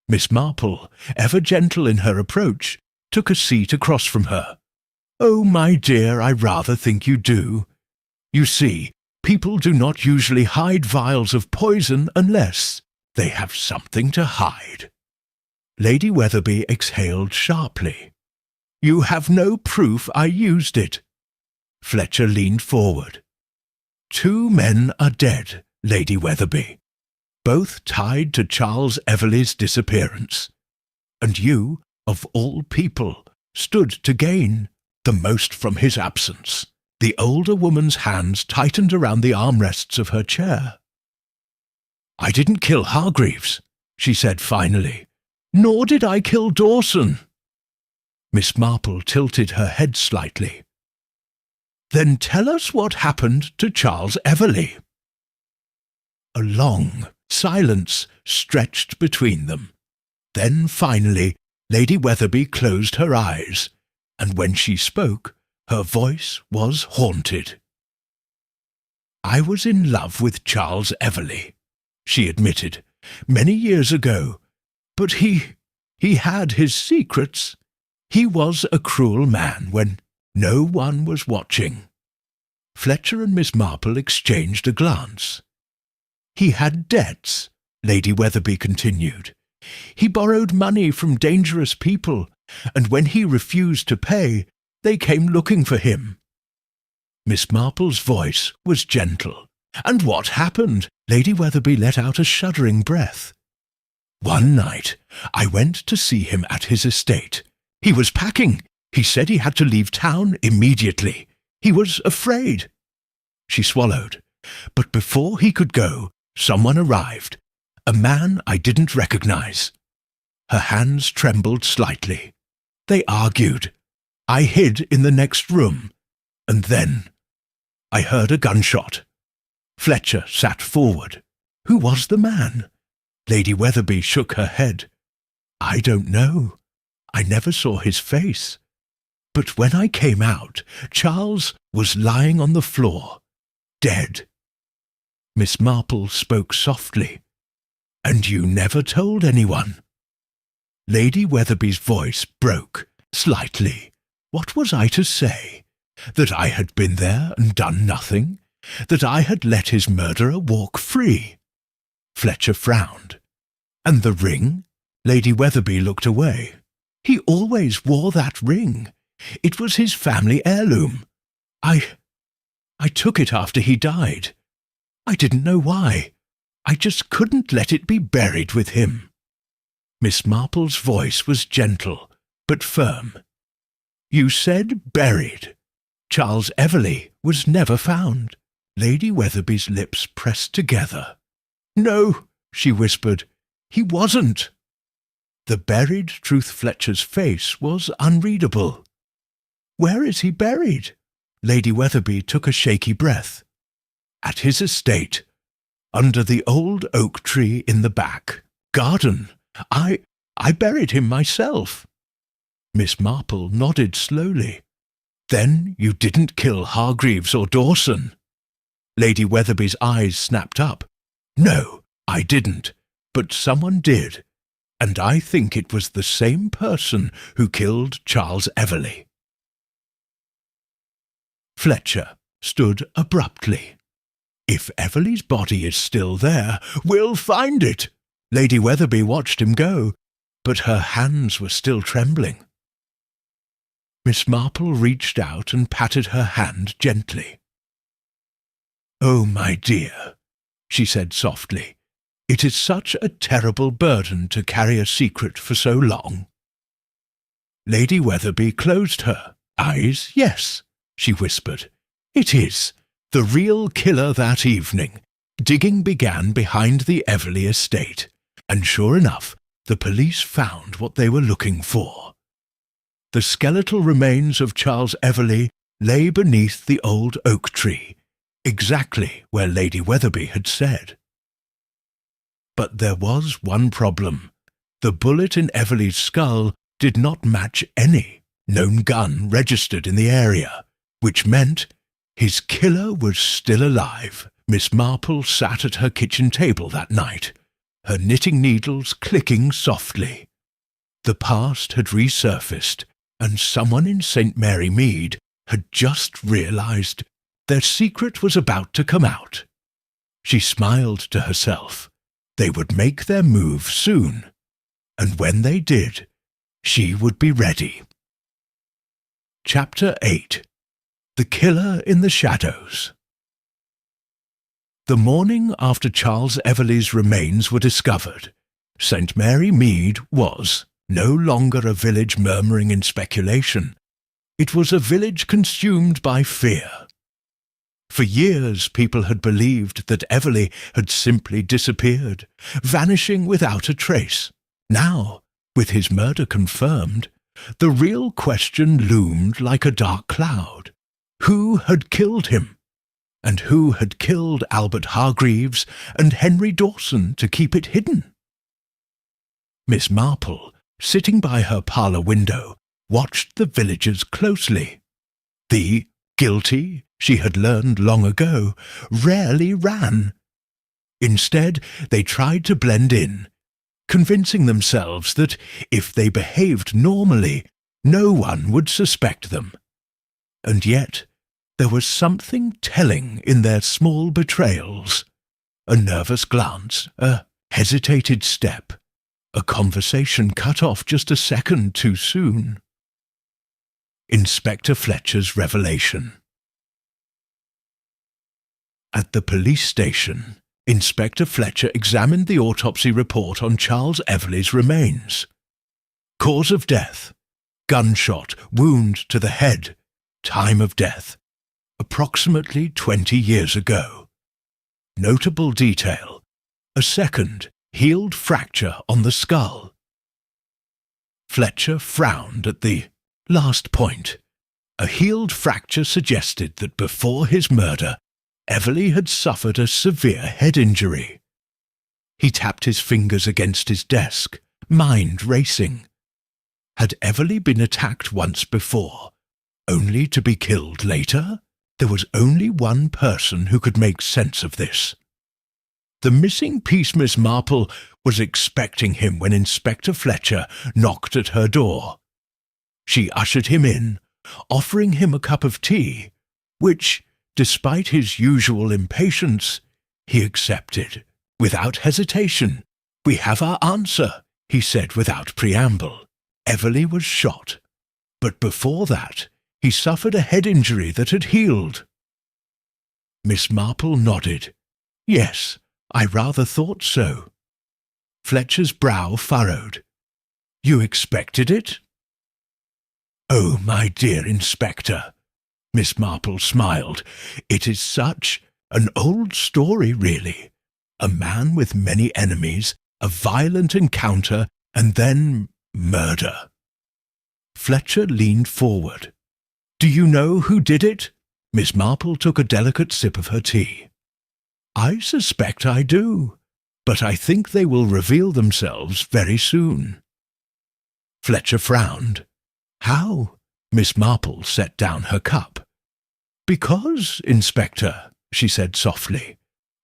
Miss Marple, ever gentle in her approach, took a seat across from her. "Oh, my dear, I rather think you do. You see, people do not usually hide vials of poison unless they have something to hide." Lady Wetherby exhaled sharply. "You have no proof I used it." Fletcher leaned forward. "Two men are dead, Lady Wetherby, both tied to Charles Everleigh's disappearance. And you, of all people, stood to gain the most from his absence." The older woman's hands tightened around the armrests of her chair. "I didn't kill Hargreaves," she said finally. "Nor did I kill Dawson." Miss Marple tilted her head slightly. "Then tell us what happened to Charles Everleigh." A long silence stretched between them. Then finally Lady Wetherby closed her eyes, and when she spoke, her voice was haunted. "I was in love with Charles Everleigh," she admitted, "many years ago, but he had his secrets. He was a cruel man when no one was watching." Fletcher and Miss Marple exchanged a glance. "He had debts," Lady Wetherby continued. "He borrowed money from dangerous people, and when he refused to pay, they came looking for him." Miss Marple's voice was gentle. "And what happened?" Lady Wetherby let out a shuddering breath. "One night I went to see him at his estate. He was packing. He said he had to leave town immediately. He was afraid." She swallowed. "But before he could go, someone arrived. A man I didn't recognize." Her hands trembled slightly. "They argued. I hid in the next room, and then I heard a gunshot." Fletcher sat forward. "Who was the man?" Lady Wetherby shook her head. "I don't know. I never saw his face. But when I came out, Charles was lying on the floor, dead." Miss Marple spoke softly. "And you never told anyone?" Lady Wetherby's voice broke slightly. What was I to say? That I had been there and done nothing? That I had let his murderer walk free? Fletcher frowned. "And the ring?" Lady Wetherby looked away. "He always wore that ring. It was his family heirloom. I took it after he died. I didn't know why. I just couldn't let it be buried with him." Miss Marple's voice was gentle, but firm. "You said buried. Charles Everleigh was never found." Lady Wetherby's lips pressed together. "No," she whispered, "he wasn't." The buried Truth Fletcher's face was unreadable. "Where is he buried?" Lady Wetherby took a shaky breath. "At his estate, under the old oak tree in the back garden. I buried him myself." Miss Marple nodded slowly. "Then you didn't kill Hargreaves or Dawson?" Lady Wetherby's eyes snapped up. "No, I didn't, but someone did, and I think it was the same person who killed Charles Everleigh." Fletcher stood abruptly. "If Everleigh's body is still there, we'll find it." Lady Wetherby watched him go, but her hands were still trembling. Miss Marple reached out and patted her hand gently. "Oh, my dear," she said softly, "it is such a terrible burden to carry a secret for so long." Lady Wetherby closed her eyes. "Yes," she whispered, "it is. The real killer that evening Digging began behind the Everley estate, and sure enough, the police found what they were looking for. The skeletal remains of Charles Everley lay beneath the old oak tree, exactly where Lady Weatherby had said. But there was one problem. The bullet in Everley's skull did not match any known gun registered in the area, which meant his killer was still alive. Miss Marple sat at her kitchen table that night, her knitting needles clicking softly. The past had resurfaced, and someone in St. Mary Mead had just realized their secret was about to come out. She smiled to herself. They would make their move soon, and when they did, she would be ready. Chapter 8. The Killer in the Shadows. The morning after Charles Everley's remains were discovered, St. Mary Mead was no longer a village murmuring in speculation. It was a village consumed by fear. For years people had believed that Everley had simply disappeared, vanishing without a trace. Now, with his murder confirmed, the real question loomed like a dark cloud. Who had killed him? And who had killed Albert Hargreaves and Henry Dawson to keep it hidden? Miss Marple, sitting by her parlour window, watched the villagers closely. The guilty, she had learned long ago, rarely ran. Instead, they tried to blend in, convincing themselves that if they behaved normally, no one would suspect them. And yet, there was something telling in their small betrayals. A nervous glance, a hesitated step, a conversation cut off just a second too soon. Inspector Fletcher's revelation. At the police station, Inspector Fletcher examined the autopsy report on Charles Everley's remains. Cause of death: gunshot, wound to the head. Time of death: approximately 20 years ago. Notable detail: a second, healed fracture on the skull. Fletcher frowned at the last point. A healed fracture suggested that before his murder, Everley had suffered a severe head injury. He tapped his fingers against his desk, mind racing. Had Everley been attacked once before, only to be killed later? There was only one person who could make sense of this. The missing piece Miss Marple was expecting him when Inspector Fletcher knocked at her door. She ushered him in, offering him a cup of tea, which, despite his usual impatience, he accepted. Without hesitation. "We have our answer," he said without preamble. Everley was shot, but before that he suffered a head injury that had healed. Miss Marple nodded. "Yes, I rather thought so." Fletcher's brow furrowed. "You expected it?" "Oh, my dear Inspector," Miss Marple smiled, "it is such an old story, really. A man with many enemies, a violent encounter, and then murder." Fletcher leaned forward. "Do you know who did it?" Miss Marple took a delicate sip of her tea. "I suspect I do, but I think they will reveal themselves very soon." Fletcher frowned. "How?" Miss Marple set down her cup. "Because, Inspector," she said softly,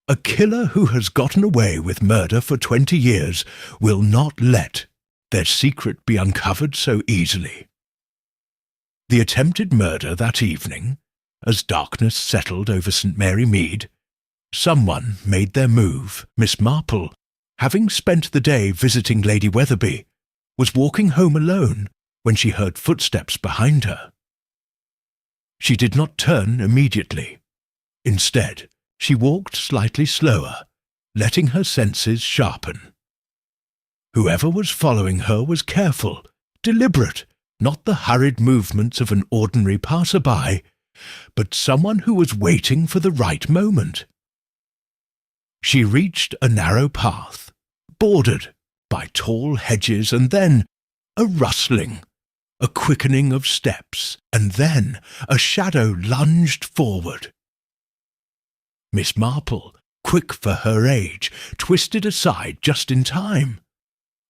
"a killer who has gotten away with murder for 20 years will not let their secret be uncovered so easily." The attempted murder that evening, as darkness settled over St. Mary Mead, someone made their move. Miss Marple, having spent the day visiting Lady Weatherby, was walking home alone when she heard footsteps behind her. She did not turn immediately. Instead, she walked slightly slower, letting her senses sharpen. Whoever was following her was careful, deliberate, not the hurried movements of an ordinary passer-by, but someone who was waiting for the right moment. She reached a narrow path, bordered by tall hedges, and then a rustling, a quickening of steps, and then a shadow lunged forward. Miss Marple, quick for her age, twisted aside just in time.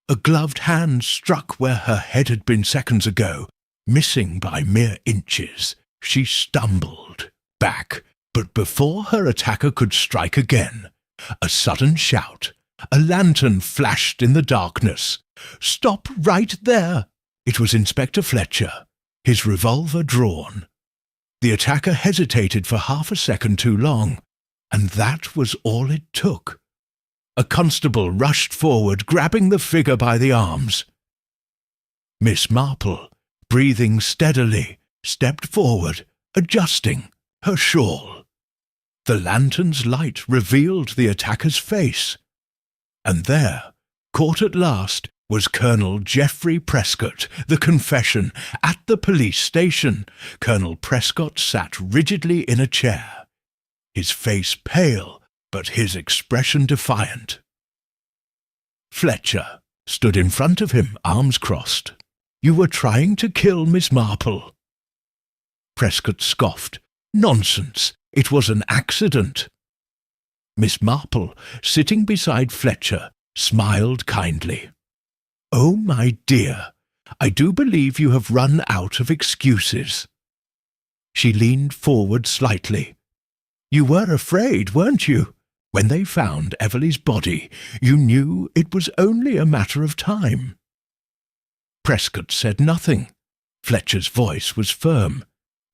A gloved hand struck where her head had been seconds ago, missing by mere inches. She stumbled back, but before her attacker could strike again, a sudden shout, a lantern flashed in the darkness. "Stop right there!" It was Inspector Fletcher, his revolver drawn. The attacker hesitated for half a second too long, and that was all it took. A constable rushed forward, grabbing the figure by the arms. Miss Marple, breathing steadily, stepped forward, adjusting her shawl. The lantern's light revealed the attacker's face. And there, caught at last, was Colonel Geoffrey Prescott, the confession, at the police station. Colonel Prescott sat rigidly in a chair, his face pale, but his expression defiant. Fletcher stood in front of him, arms crossed. "You were trying to kill Miss Marple." Prescott scoffed. "Nonsense! It was an accident." Miss Marple, sitting beside Fletcher, smiled kindly. "Oh, my dear, I do believe you have run out of excuses." She leaned forward slightly. "You were afraid, weren't you? When they found Everleigh's body, you knew it was only a matter of time." Prescott said nothing. Fletcher's voice was firm.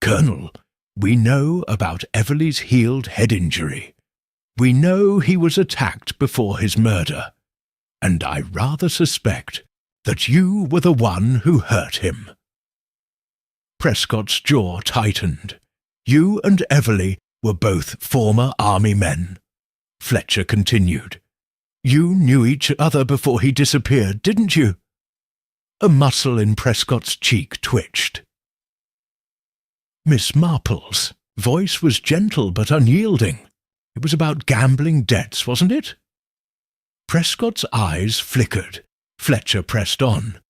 "Colonel, we know about Everleigh's healed head injury. We know he was attacked before his murder, and I rather suspect that you were the one who hurt him." Prescott's jaw tightened. "You and Everleigh were both former army men." Fletcher continued. "You knew each other before he disappeared, didn't you?" A muscle in Prescott's cheek twitched. Miss Marple's voice was gentle but unyielding. It was about gambling debts, wasn't it? Prescott's eyes flickered. Fletcher pressed on.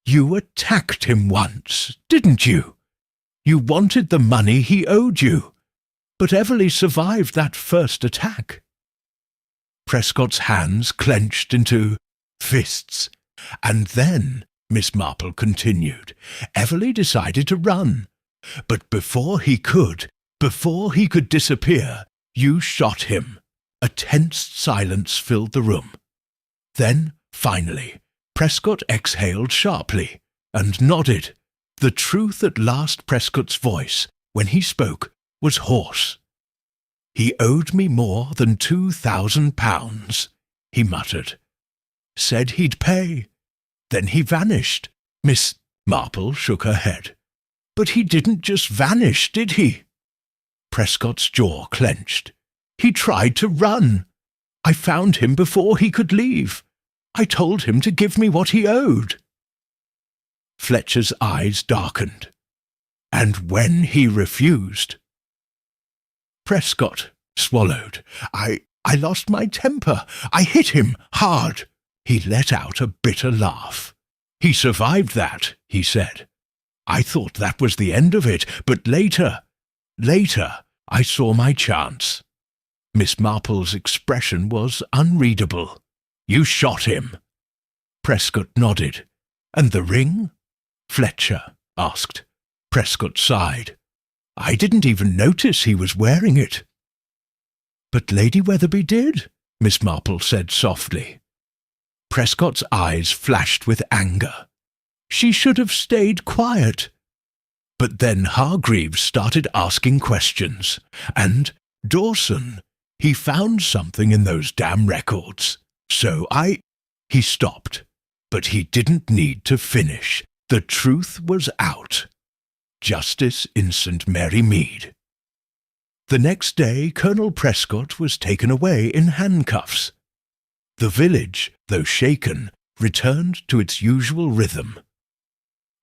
"You attacked him once, didn't you? You wanted the money he owed you. But Everleigh survived that first attack." Prescott's hands clenched into fists. "And then," Miss Marple continued, "Everleigh decided to run. But before he could disappear, you shot him." A tense silence filled the room. Then, finally, Prescott exhaled sharply and nodded. The truth at last. Prescott's voice, when he spoke, was hoarse. "He owed me more than £2,000, he muttered. "Said he'd pay. Then he vanished." Miss Marple shook her head. "But he didn't just vanish, did he?" Prescott's jaw clenched. "He tried to run. I found him before he could leave. I told him to give me what he owed." Fletcher's eyes darkened. "And when he refused?" Prescott swallowed. I lost my temper. I hit him hard." He let out a bitter laugh. "He survived that," he said. "I thought that was the end of it, but later, I saw my chance." Miss Marple's expression was unreadable. "You shot him." Prescott nodded. "And the ring?" Fletcher asked. Prescott sighed. "I didn't even notice he was wearing it." "But Lady Weatherby did," Miss Marple said softly. Prescott's eyes flashed with anger. "She should have stayed quiet." But then Hargreaves started asking questions, and Dawson, he found something in those damn records. So He stopped, but he didn't need to finish. The truth was out. Justice in St. Mary Mead. The next day Colonel Prescott was taken away in handcuffs. The village, though shaken, returned to its usual rhythm.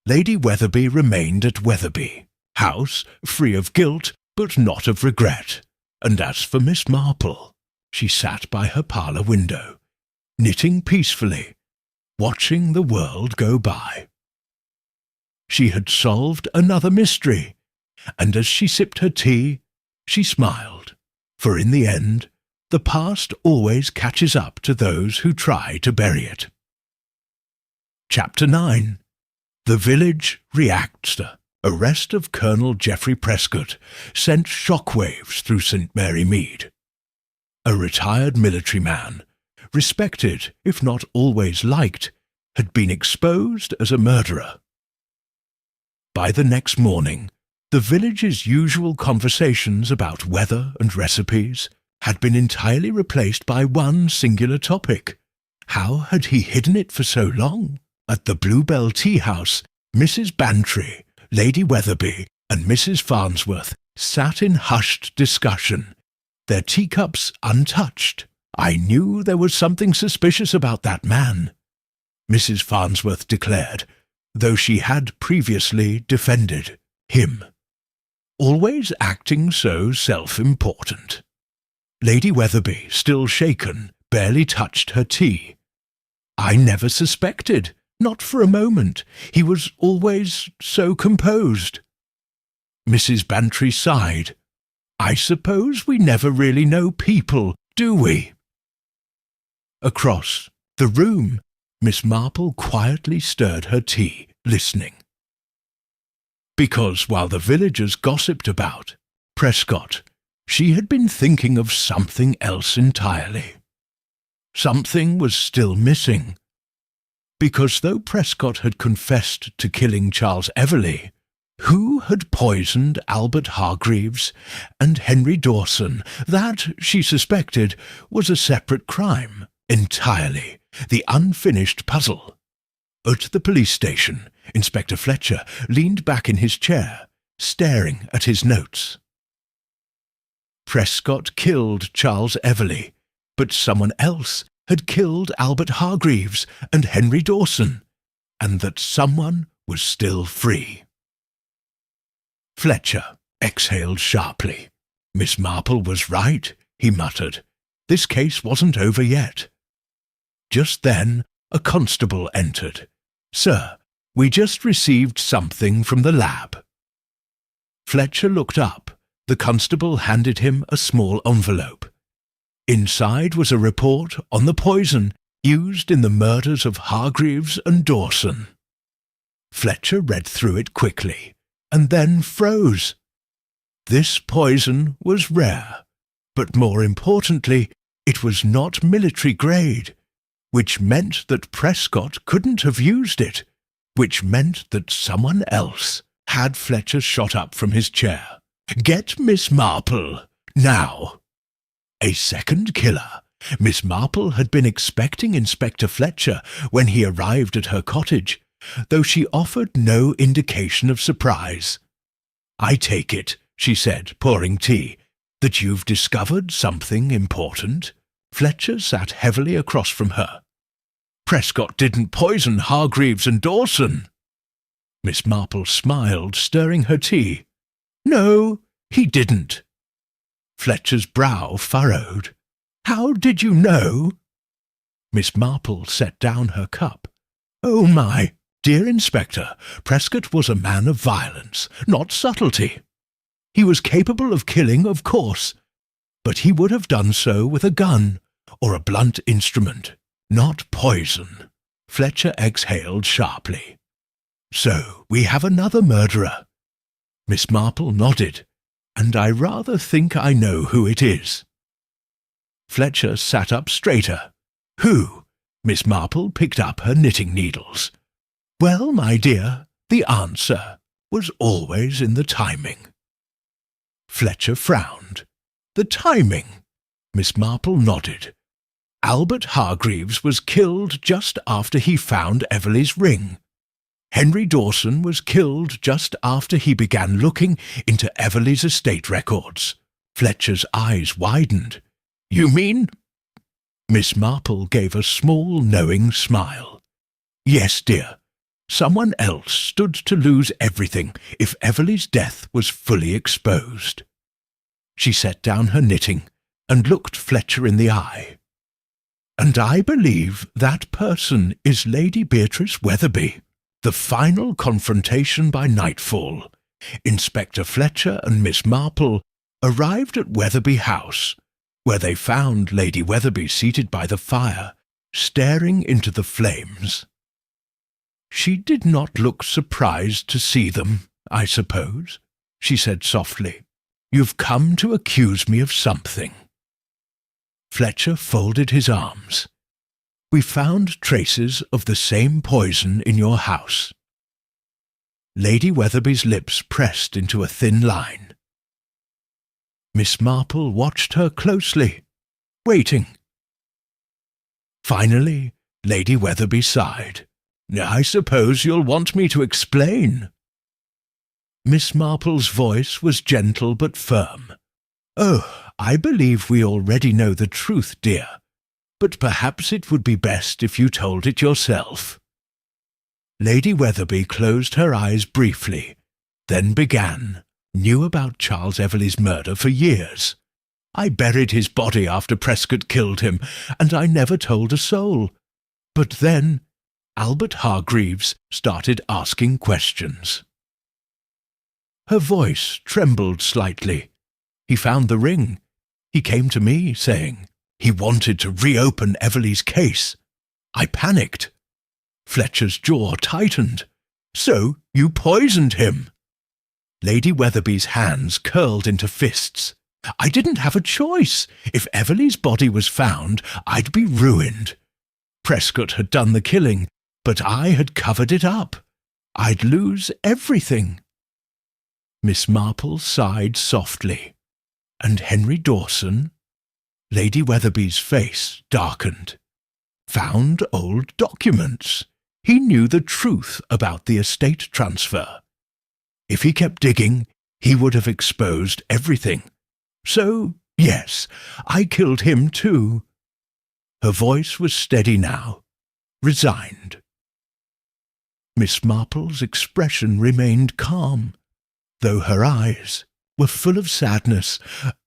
Lady Weatherby remained at Weatherby House, free of guilt, but not of regret. And as for Miss Marple, she sat by her parlour window, knitting peacefully, watching the world go by. She had solved another mystery, and as she sipped her tea, she smiled, for in the end, the past always catches up to those who try to bury it. Chapter 9. The Village Reacts. The arrest of Colonel Geoffrey Prescott sent shockwaves through St. Mary Mead. A retired military man, respected if not always liked, had been exposed as a murderer. By the next morning, the village's usual conversations about weather and recipes had been entirely replaced by one singular topic. How had he hidden it for so long? At the Bluebell Tea House, Mrs. Bantry, Lady Weatherby, and Mrs. Farnsworth sat in hushed discussion, their teacups untouched. I knew there was something suspicious about that man, Mrs. Farnsworth declared, though she had previously defended him. Always acting so self-important. Lady Weatherby, still shaken, barely touched her tea. I never suspected, not for a moment. He was always so composed. Mrs. Bantry sighed. I suppose we never really know people, do we? Across the room, Miss Marple quietly stirred her tea, listening. Because while the villagers gossiped about Prescott, she had been thinking of something else entirely. Something was still missing. Because though Prescott had confessed to killing Charles Everleigh, who had poisoned Albert Hargreaves and Henry Dawson, that, she suspected, was a separate crime, entirely, the unfinished puzzle. At the police station, Inspector Fletcher leaned back in his chair, staring at his notes. Prescott killed Charles Everleigh, but someone else had killed Albert Hargreaves and Henry Dawson, and that someone was still free. Fletcher exhaled sharply. Miss Marple was right, he muttered. This case wasn't over yet. Just then, a constable entered. Sir, we just received something from the lab. Fletcher looked up. The constable handed him a small envelope. Inside was a report on the poison used in the murders of Hargreaves and Dawson. Fletcher read through it quickly, and then froze. This poison was rare, but more importantly, it was not military grade, which meant that Prescott couldn't have used it, which meant that someone else had. Fletcher shot up from his chair. Get Miss Marple, now. A second killer. Miss Marple had been expecting Inspector Fletcher when he arrived at her cottage, though she offered no indication of surprise. I take it, she said, pouring tea, that you've discovered something important? Fletcher sat heavily across from her. Prescott didn't poison Hargreaves and Dawson. Miss Marple smiled, stirring her tea. No, he didn't. Fletcher's brow furrowed. How did you know? Miss Marple set down her cup. Oh, my dear Inspector, Prescott was a man of violence, not subtlety. He was capable of killing, of course, but he would have done so with a gun or a blunt instrument, not poison. Fletcher exhaled sharply. So we have another murderer. Miss Marple nodded, and I rather think I know who it is. Fletcher sat up straighter. Who? Miss Marple picked up her knitting needles. Well, my dear, the answer was always in the timing. Fletcher frowned. The timing? Miss Marple nodded. Albert Hargreaves was killed just after he found Everleigh's ring. Henry Dawson was killed just after he began looking into Everleigh's estate records. Fletcher's eyes widened. You mean? Miss Marple gave a small, knowing smile. Yes, dear. Someone else stood to lose everything if Everleigh's death was fully exposed. She set down her knitting and looked Fletcher in the eye. "And I believe that person is Lady Beatrice Weatherby." The final confrontation by nightfall. Inspector Fletcher and Miss Marple arrived at Weatherby House, where they found Lady Weatherby seated by the fire, staring into the flames. "She did not look surprised to see them, I suppose," she said softly. "You've come to accuse me of something." Fletcher folded his arms. "We found traces of the same poison in your house." Lady Weatherby's lips pressed into a thin line. Miss Marple watched her closely, waiting. Finally, Lady Weatherby sighed. "I suppose you'll want me to explain." Miss Marple's voice was gentle but firm. "Oh, I believe we already know the truth, dear, but perhaps it would be best if you told it yourself." Lady Weatherby closed her eyes briefly, then began. "Knew about Charles Everleigh's murder for years. I buried his body after Prescott killed him, and I never told a soul. But then Albert Hargreaves started asking questions." Her voice trembled slightly. "He found the ring. He came to me, saying he wanted to reopen Everleigh's case. I panicked." Fletcher's jaw tightened. "So you poisoned him?" Lady Weatherby's hands curled into fists. "I didn't have a choice. If Everleigh's body was found, I'd be ruined. Prescott had done the killing, but I had covered it up. I'd lose everything." Miss Marple sighed softly. "And Henry Dawson?" Lady Weatherby's face darkened. "Found old documents. He knew the truth about the estate transfer. If he kept digging, he would have exposed everything. So, yes, I killed him too." Her voice was steady now, resigned. Miss Marple's expression remained calm, though her eyes were full of sadness.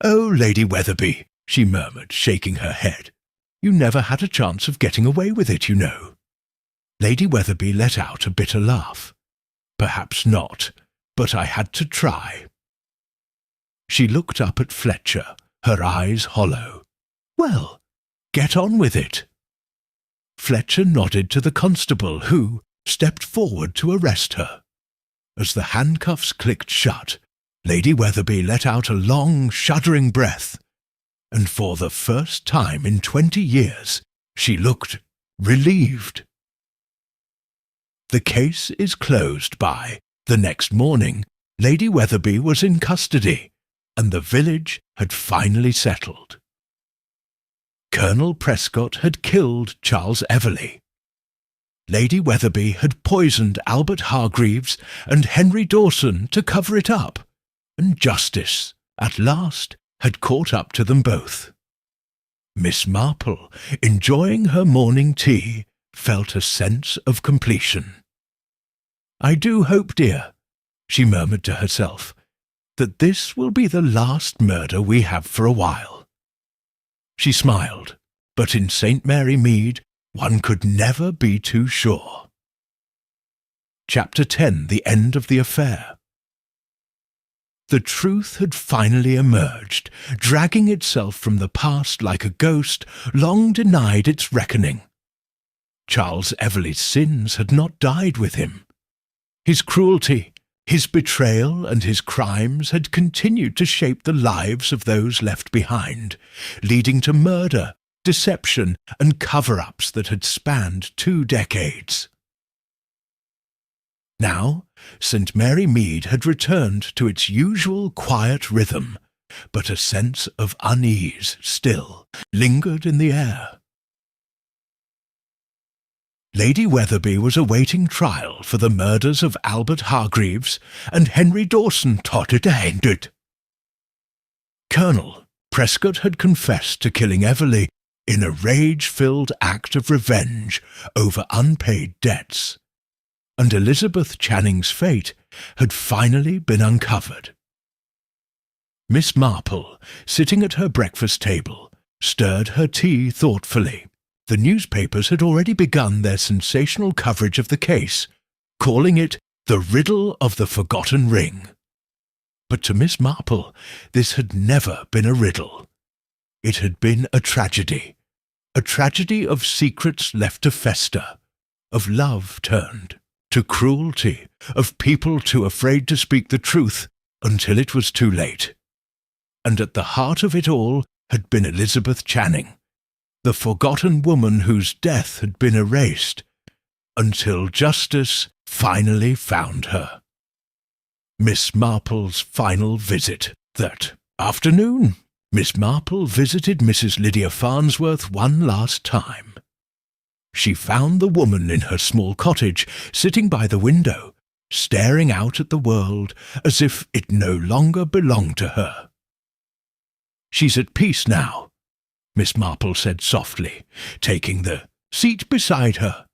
"Oh, Lady Weatherby," she murmured, shaking her head. "You never had a chance of getting away with it, you know." Lady Weatherby let out a bitter laugh. "Perhaps not, but I had to try." She looked up at Fletcher, her eyes hollow. "Well, get on with it." Fletcher nodded to the constable, who stepped forward to arrest her. As the handcuffs clicked shut, Lady Weatherby let out a long, shuddering breath, and for the first time in 20 years, she looked relieved. The case is closed by. The next morning, Lady Weatherby was in custody, and the village had finally settled. Colonel Prescott had killed Charles Everleigh. Lady Weatherby had poisoned Albert Hargreaves and Henry Dawson to cover it up, and justice, at last, had caught up to them both. Miss Marple, enjoying her morning tea, felt a sense of completion. "I do hope, dear," she murmured to herself, "that this will be the last murder we have for a while." She smiled, but in St. Mary Mead one could never be too sure. Chapter 10. The End of the Affair. The truth had finally emerged, dragging itself from the past like a ghost long denied its reckoning. Charles Everleigh's sins had not died with him. His cruelty, his betrayal, and his crimes had continued to shape the lives of those left behind, leading to murder, deception, and cover-ups that had spanned 2 decades. Now, St. Mary Mead had returned to its usual quiet rhythm, but a sense of unease still lingered in the air. Lady Weatherby was awaiting trial for the murders of Albert Hargreaves and Henry Dawson ended. Colonel Prescott had confessed to killing Everleigh in a rage-filled act of revenge over unpaid debts, and Elizabeth Channing's fate had finally been uncovered. Miss Marple, sitting at her breakfast table, stirred her tea thoughtfully. The newspapers had already begun their sensational coverage of the case, calling it the Riddle of the Forgotten Ring. But to Miss Marple, this had never been a riddle. It had been a tragedy of secrets left to fester, of love turned to cruelty, of people too afraid to speak the truth until it was too late. And at the heart of it all had been Elizabeth Channing, the forgotten woman whose death had been erased, until justice finally found her. Miss Marple's final visit. That afternoon, Miss Marple visited Mrs. Lydia Farnsworth one last time. She found the woman in her small cottage, sitting by the window, staring out at the world as if it no longer belonged to her. "She's at peace now," Miss Marple said softly, taking the seat beside her.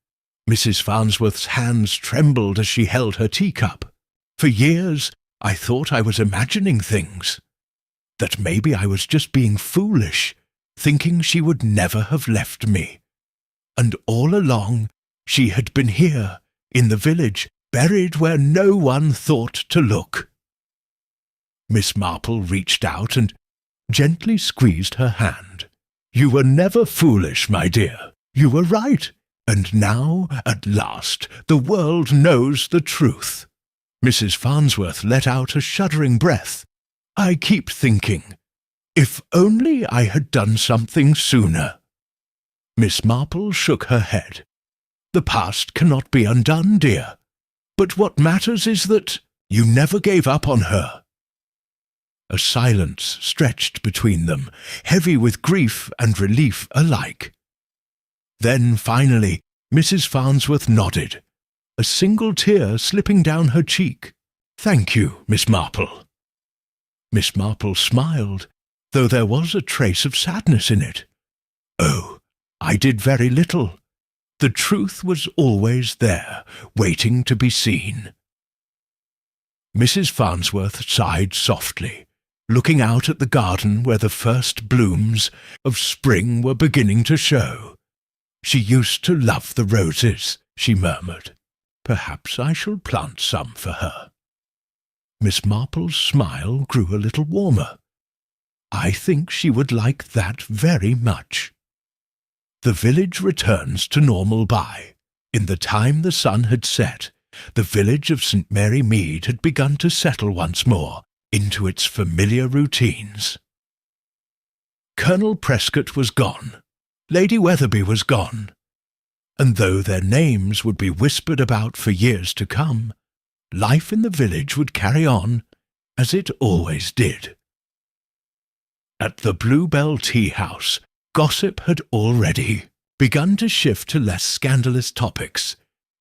Mrs. Farnsworth's hands trembled as she held her teacup. "For years I thought I was imagining things, that maybe I was just being foolish, thinking she would never have left me. And all along she had been here, in the village, buried where no one thought to look." Miss Marple reached out and gently squeezed her hand. "You were never foolish, my dear. You were right. And now, at last, the world knows the truth." Mrs. Farnsworth let out a shuddering breath. "I keep thinking, if only I had done something sooner." Miss Marple shook her head. "The past cannot be undone, dear. But what matters is that you never gave up on her." A silence stretched between them, heavy with grief and relief alike. Then, finally, Mrs. Farnsworth nodded, a single tear slipping down her cheek. "Thank you, Miss Marple." Miss Marple smiled, though there was a trace of sadness in it. "Oh, I did very little. The truth was always there, waiting to be seen." Mrs. Farnsworth sighed softly, looking out at the garden where the first blooms of spring were beginning to show. "She used to love the roses," she murmured. "Perhaps I shall plant some for her." Miss Marple's smile grew a little warmer. "I think she would like that very much." The village returns to normal by. In the time the sun had set, the village of St. Mary Mead had begun to settle once more into its familiar routines. Colonel Prescott was gone. Lady Weatherby was gone. And though their names would be whispered about for years to come, life in the village would carry on as it always did. At the Bluebell Tea House, gossip had already begun to shift to less scandalous topics: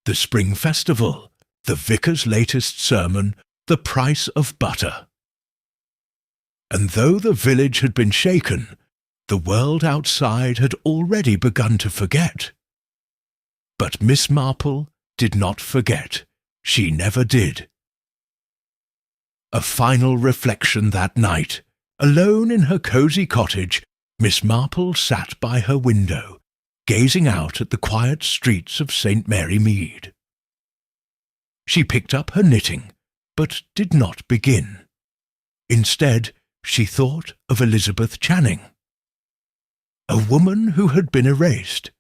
the spring festival, the vicar's latest sermon, the price of butter. And though the village had been shaken, the world outside had already begun to forget. But Miss Marple did not forget. She never did. A final reflection that night. Alone in her cosy cottage, Miss Marple sat by her window, gazing out at the quiet streets of St. Mary Mead. She picked up her knitting, but did not begin. Instead, she thought of Elizabeth Channing. A woman who had been erased.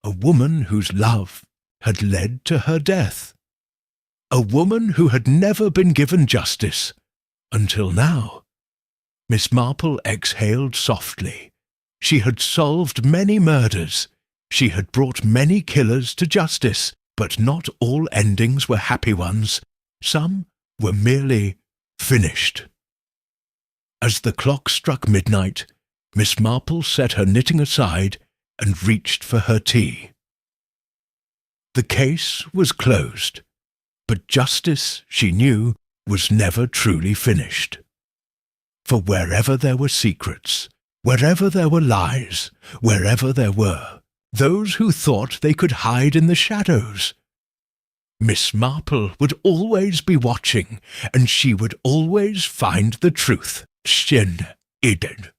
A woman whose love had led to her death. A woman who had never been given justice, until now. Miss Marple exhaled softly. She had solved many murders. She had brought many killers to justice, but not all endings were happy ones. Some were merely finished. As the clock struck midnight, Miss Marple set her knitting aside and reached for her tea. The case was closed, but justice, she knew, was never truly finished. For wherever there were secrets, wherever there were lies, wherever there were those who thought they could hide in the shadows, Miss Marple would always be watching, and she would always find the truth. sin hidden.